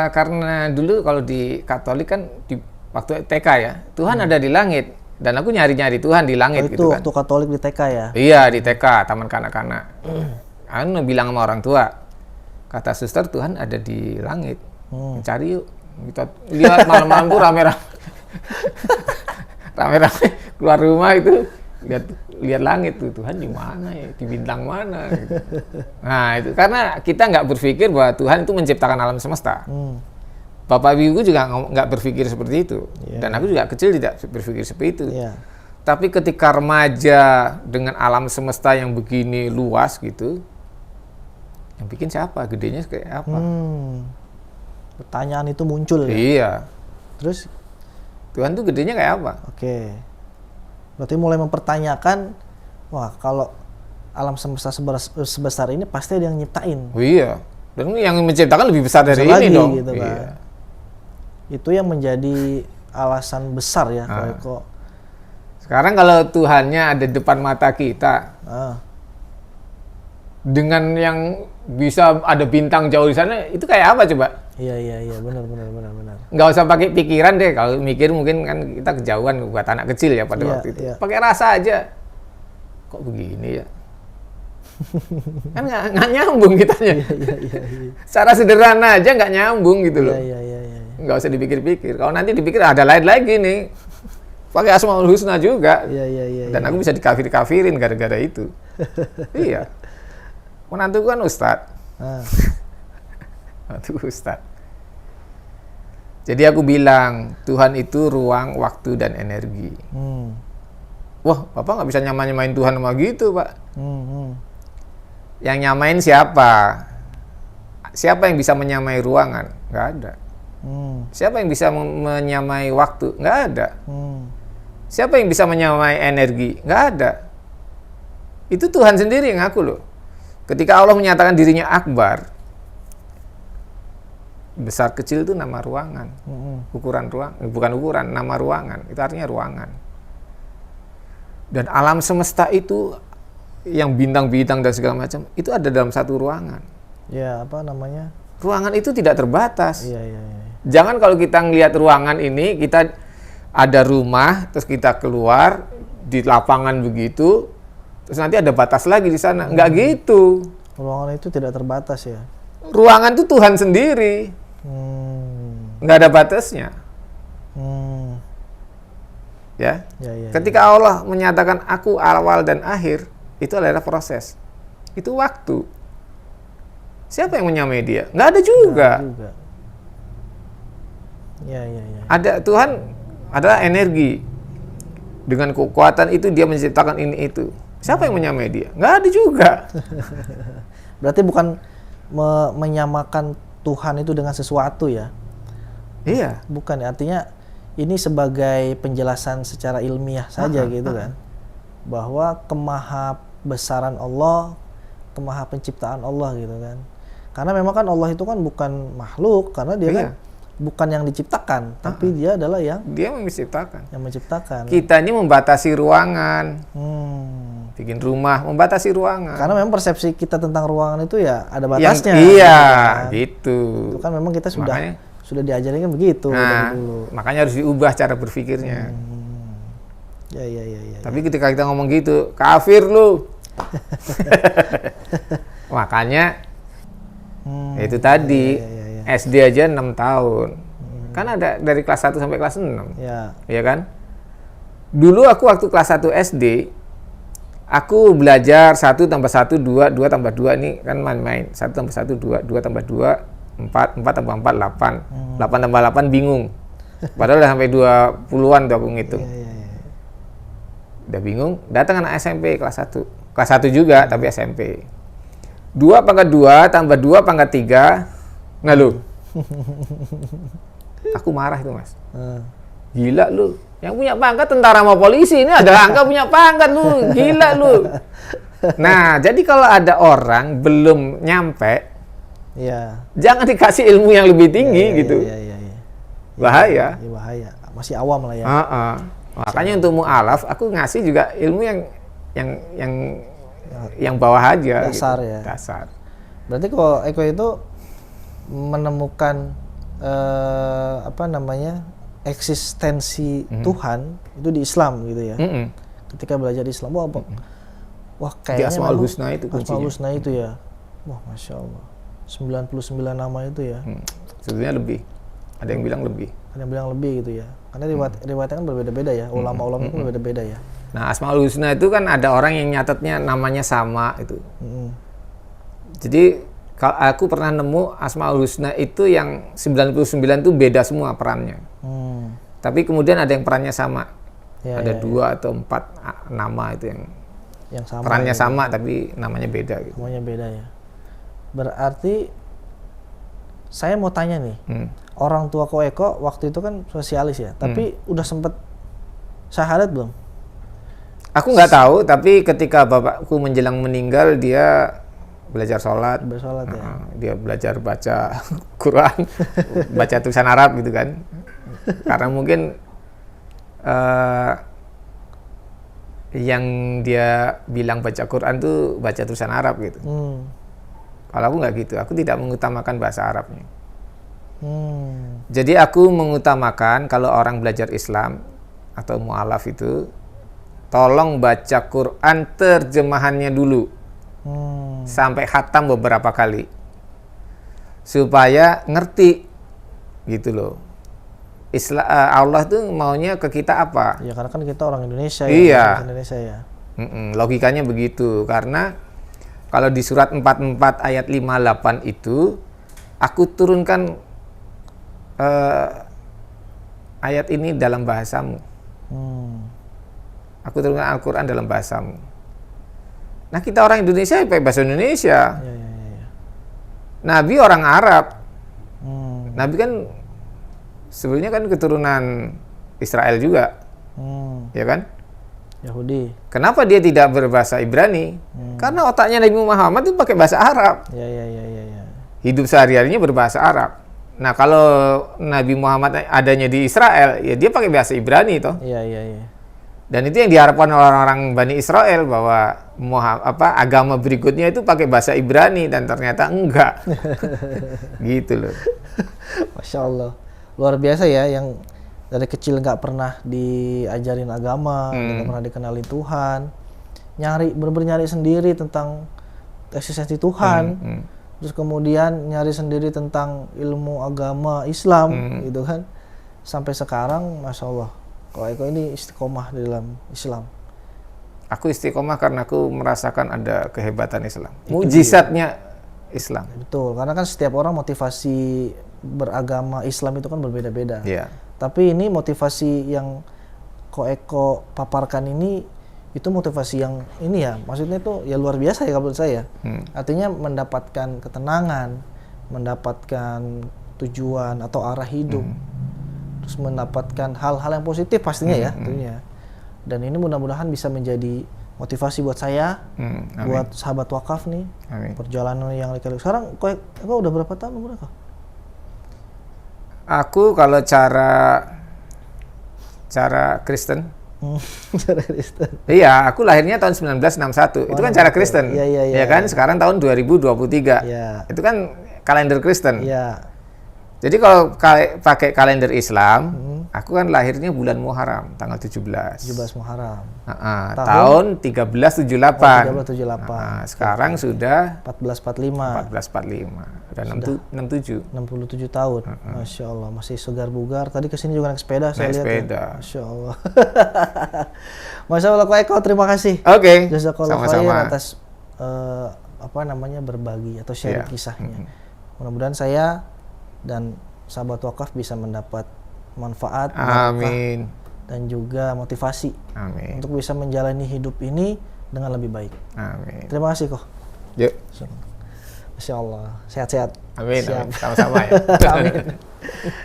karena dulu kalau di Katolik kan di waktu TK ya, Tuhan ada di langit dan aku nyari-nyari Tuhan di langit itu gitu kan. Waktu Katolik di TK ya? Iya, di TK, taman kanak-kanak. Aku bilang sama orang tua, kata suster Tuhan ada di langit. Cari yuk. Kita lihat malam-malam tuh rame-rame. Rame-rame keluar rumah itu lihat langit tuh, Tuhan di mana ya, di bintang mana gitu. Nah, itu karena kita nggak berpikir bahwa Tuhan itu menciptakan alam semesta. Bapak ibuku juga nggak berpikir seperti itu. Dan aku juga kecil tidak berpikir seperti itu. Tapi ketika remaja dengan alam semesta yang begini luas gitu, yang bikin siapa? Gedenya kayak apa? Pertanyaan itu muncul ya? Iya. Terus? Tuhan tuh gedenya kayak apa? Oke. Berarti mulai mempertanyakan, wah kalau alam semesta sebesar ini pasti ada yang nyiptain. Oh iya. Dan yang menciptakan lebih besar dari lagi, ini dong. Gitu kan. Iya. Itu yang menjadi alasan besar ya kalau kok. Sekarang kalau Tuhannya ada depan mata kita, dengan yang bisa ada bintang jauh di sana, itu kayak apa coba? Iya, benar. Nggak usah pakai pikiran deh, kalau mikir mungkin kan kita kejauhan buat anak kecil ya pada waktu itu. Pakai rasa aja. Kok begini ya? Kan nggak nyambung kitanya. Iya. Secara sederhana aja nggak nyambung gitu loh. Iya. Nggak usah dipikir-pikir. Kalau nanti dipikir ada lain lagi nih. Pakai Asmaul Husna juga. Iya. Dan aku bisa dikafir-kafirin gara-gara itu. Iya. Menantu kan ustadz. Menantu ustadz. Jadi aku bilang, Tuhan itu ruang, waktu, dan energi. Wah, Bapak nggak bisa nyamain Tuhan sama gitu, Pak. Yang nyamain siapa? Siapa yang bisa menyamai ruangan? Nggak ada. Siapa yang bisa menyamai waktu? Nggak ada. Siapa yang bisa menyamai energi? Nggak ada. Itu Tuhan sendiri yang ngaku loh. Ketika Allah menyatakan dirinya Akbar, besar kecil itu nama ruangan. Ukuran ruang, bukan ukuran, nama ruangan. Itu artinya ruangan. Dan alam semesta itu yang bintang-bintang dan segala macam itu ada dalam satu ruangan. Ya, apa namanya? Ruangan itu tidak terbatas. Iya. Jangan kalau kita ngelihat ruangan ini, kita ada rumah, terus kita keluar di lapangan begitu, terus nanti ada batas lagi di sana. Nggak gitu. Ruangan itu tidak terbatas ya? Ruangan itu Tuhan sendiri. nggak ada batasnya. Ya. Ketika Allah menyatakan aku awal dan akhir, itu adalah proses. Itu waktu. Siapa yang menyamai dia? Nggak ada juga. Ada Tuhan adalah energi. Dengan kekuatan itu dia menciptakan ini itu. Siapa yang menyamai dia? Nggak ada juga. Berarti bukan menyamakan Tuhan itu dengan sesuatu ya? Iya. Bukan, artinya ini sebagai penjelasan secara ilmiah saja gitu kan. Bahwa kemahabesaran Allah, kemaha penciptaan Allah gitu kan. Karena memang kan Allah itu kan bukan makhluk, karena dia kan bukan yang diciptakan, tapi dia adalah yang menciptakan. Yang menciptakan. Kita ini membatasi ruangan. Bikin rumah, membatasi ruangan. Karena memang persepsi kita tentang ruangan itu ya ada batasnya. Gitu. Itu kan memang kita sudah diajarin kan begitu dari dulu. Makanya harus diubah cara berpikirnya. Ya. Tapi ketika kita ngomong gitu, kafir lu. Makanya itu tadi SD aja 6 tahun. Kan ada dari kelas 1 sampai kelas 6. Iya kan? Dulu aku waktu kelas 1 SD, aku belajar 1 tambah 1, 2, 2 tambah 2 ini kan main-main. 1 tambah 1, 2, 2 tambah 2, 4, 4 tambah 4, 8. 8 tambah 8 bingung. Padahal udah sampai 20-an tuh aku ngitung. Udah bingung, datang anak SMP kelas 1. Kelas 1 juga, tapi SMP. 2 pangkat 2 tambah 2 pangkat 3 ngeluh. Aku marah itu, Mas. Gila lu. Yang punya pangkat tentara sama polisi, ini ada angka punya pangkat lu. Gila lu. Nah, jadi kalau ada orang belum nyampe, jangan dikasih ilmu yang lebih tinggi gitu. Bahaya. Bahaya. Masih awam lah ya. Makanya untuk mu'alaf aku ngasih juga ilmu yang bawah aja. Dasar gitu. Ya. Dasar. Berarti kalau Eko itu menemukan eksistensi Tuhan itu di Islam gitu ya. Ketika belajar di Islam, wah kayaknya Asmaul Husna itu kuncinya. Asmaul Husna itu ya. Wah, Masya Allah. 99 nama itu ya. Sebetulnya lebih. Ada yang bilang lebih. Ada yang bilang lebih gitu ya. Karena riwayatnya kan berbeda-beda ya. Ulama-ulama itu berbeda-beda ya. Nah, Asmaul Husna itu kan ada orang yang nyatetnya namanya sama itu. Jadi kalau aku pernah nemu Asmaul Husna itu yang 99 itu beda semua perannya. Tapi kemudian ada yang perannya sama. Ada 2 atau 4 nama itu yang sama. Perannya sama tapi namanya beda gitu. Namanya beda ya. Berarti saya mau tanya nih. Orang tua Ko Eko waktu itu kan sosialis ya, tapi udah sempet syahadat belum? Aku nggak tahu, tapi ketika bapakku menjelang meninggal dia belajar sholat. Ya. Dia belajar baca Quran, baca tulisan Arab gitu kan. Karena mungkin yang dia bilang baca Quran tuh baca tulisan Arab gitu. Kalau aku nggak gitu, aku tidak mengutamakan bahasa Arabnya. Jadi aku mengutamakan kalau orang belajar Islam atau mu'alaf itu, tolong baca Quran terjemahannya dulu. Sampai khatam beberapa kali. Supaya ngerti gitu loh. Allah tuh maunya ke kita apa? Ya karena kan kita orang Indonesia ya. Indonesia ya. Logikanya begitu. Karena kalau di surat 44 ayat 58 itu aku turunkan ayat ini dalam bahasamu. Aku turunkan Al-Quran dalam bahasamu. Nah kita orang Indonesia pakai bahasa Indonesia. Nabi orang Arab. Nabi kan sebenarnya kan keturunan Israel juga. Ya kan? Yahudi. Kenapa dia tidak berbahasa Ibrani? Karena otaknya Nabi Muhammad itu pakai bahasa Arab. Hidup sehari-harinya berbahasa Arab. Nah kalau Nabi Muhammad adanya di Israel, ya dia pakai bahasa Ibrani toh. Dan itu yang diharapkan orang-orang Bani Israel bahwa agama berikutnya itu pakai bahasa Ibrani dan ternyata enggak. Gitu loh. Masya Allah. Luar biasa ya, yang dari kecil nggak pernah diajarin agama, nggak pernah dikenalin Tuhan, bener-bener nyari sendiri tentang eksistensi Tuhan. terus kemudian nyari sendiri tentang ilmu agama Islam gitu kan. Sampai sekarang Masya Allah, Ko Eko ini istiqomah di dalam Islam. Aku istiqomah karena aku merasakan ada kehebatan Islam, mujizatnya Islam. Betul, karena kan setiap orang motivasi beragama Islam itu kan berbeda-beda. Iya. Tapi ini motivasi yang Ko Eko paparkan ini, itu motivasi yang ini ya, maksudnya itu ya luar biasa ya menurut saya. Artinya mendapatkan ketenangan, mendapatkan tujuan atau arah hidup, terus mendapatkan hal-hal yang positif pastinya ya tentunya. Dan ini mudah-mudahan bisa menjadi motivasi buat saya, buat sahabat wakaf nih, perjalanan yang lika-liku. Sekarang Ko Eko udah berapa tahun umur Eko? Aku kalau cara Kristen, Cara Kristen. iya, aku lahirnya tahun 1961. Itu kan cara Kristen. Iya. Ya kan, sekarang tahun 2023. Iya. Itu kan kalender Kristen. Iya. Jadi kalau pakai kalender Islam, aku kan lahirnya bulan Muharram, tanggal 17. 17 Muharram. Tahun 1378. 1378. Sekarang sudah 1445. 1445. Udah 67. 67 tahun. Masya Allah, masih segar bugar. Tadi kesini juga naik sepeda, saya lihat. sepeda. Ya. Masya Allah. Masya Allah, Ko Eko, terima kasih. Oke. Jazakallah khair Sama-sama. atas berbagi atau sharing kisahnya. Mudah-mudahan saya dan sahabat wakaf bisa mendapat manfaat, Amin. dan juga motivasi Amin. untuk bisa menjalani hidup ini dengan lebih baik. Amin. Terima kasih kok. Yuk. Masya Allah, sehat-sehat. Amin. Siap. Amin. Sama-sama ya. Amin.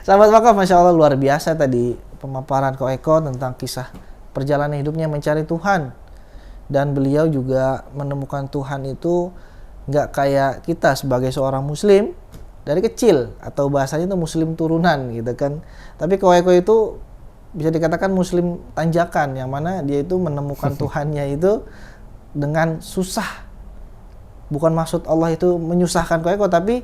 Sahabat wakaf, Masya Allah luar biasa tadi pemaparan Ko Eko tentang kisah perjalanan hidupnya mencari Tuhan. Dan beliau juga menemukan Tuhan itu nggak kayak kita sebagai seorang muslim dari kecil, atau bahasanya itu muslim turunan gitu kan. Tapi Ko Eko itu bisa dikatakan muslim tanjakan, yang mana dia itu menemukan Tuhannya itu dengan susah. Bukan maksud Allah itu menyusahkan Ko Eko, tapi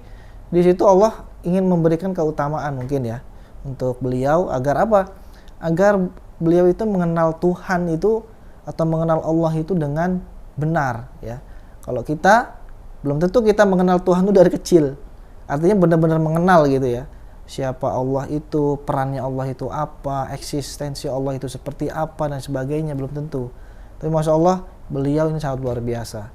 di situ Allah ingin memberikan keutamaan mungkin ya untuk beliau, agar apa? Agar beliau itu mengenal Tuhan itu atau mengenal Allah itu dengan benar ya. Kalau kita belum tentu kita mengenal Tuhan itu dari kecil. Artinya benar-benar mengenal gitu ya. Siapa Allah itu, perannya Allah itu apa, eksistensi Allah itu seperti apa dan sebagainya, belum tentu. Tapi Masya Allah, beliau ini sangat luar biasa.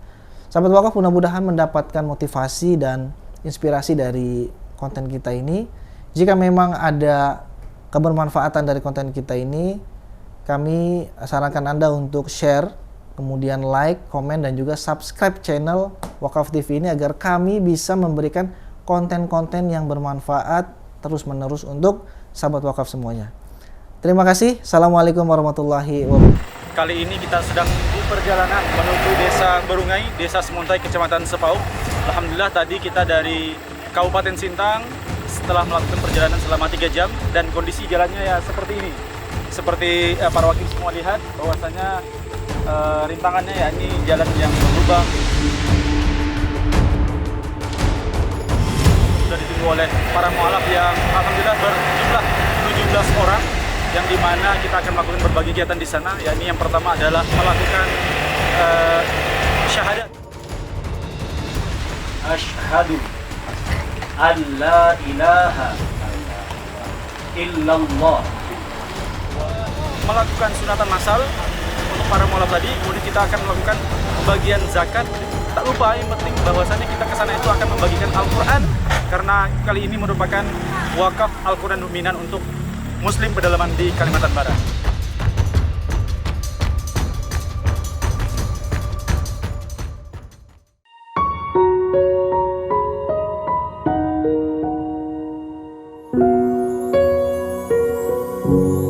Sahabat wakaf, mudah-mudahan mendapatkan motivasi dan inspirasi dari konten kita ini. Jika memang ada kebermanfaatan dari konten kita ini, kami sarankan Anda untuk share, kemudian like, komen, dan juga subscribe channel Wakaf TV ini agar kami bisa memberikan konten-konten yang bermanfaat terus-menerus untuk sahabat wakaf semuanya. Terima kasih. Assalamualaikum warahmatullahi wabarakatuh. Kali ini kita sedang berperjalanan menuju Desa Berungai, Desa Semontai, Kecamatan Sepauk. Alhamdulillah tadi kita dari Kabupaten Sintang setelah melakukan perjalanan selama 3 jam, dan kondisi jalannya ya seperti ini. Seperti para wakil semua lihat bahwasanya rintangannya ya ini jalan yang berlubang. Sudah ditunggu oleh para mualaf yang alhamdulillah berjumlah 17 orang, yang dimana kita akan melakukan berbagai kegiatan di sana. Ya, ini yang pertama adalah melakukan syahadat. Asyhadu an la ilaha illallah. Melakukan sunatan massal untuk para mualaf tadi, kemudian kita akan melakukan bagian zakat. Tak lupa yang penting bahwasannya kita ke sana itu akan membagikan Al-Quran, karena kali ini merupakan wakaf Al-Quran dominan untuk Muslim pedalaman di Kalimantan Barat. Thank you.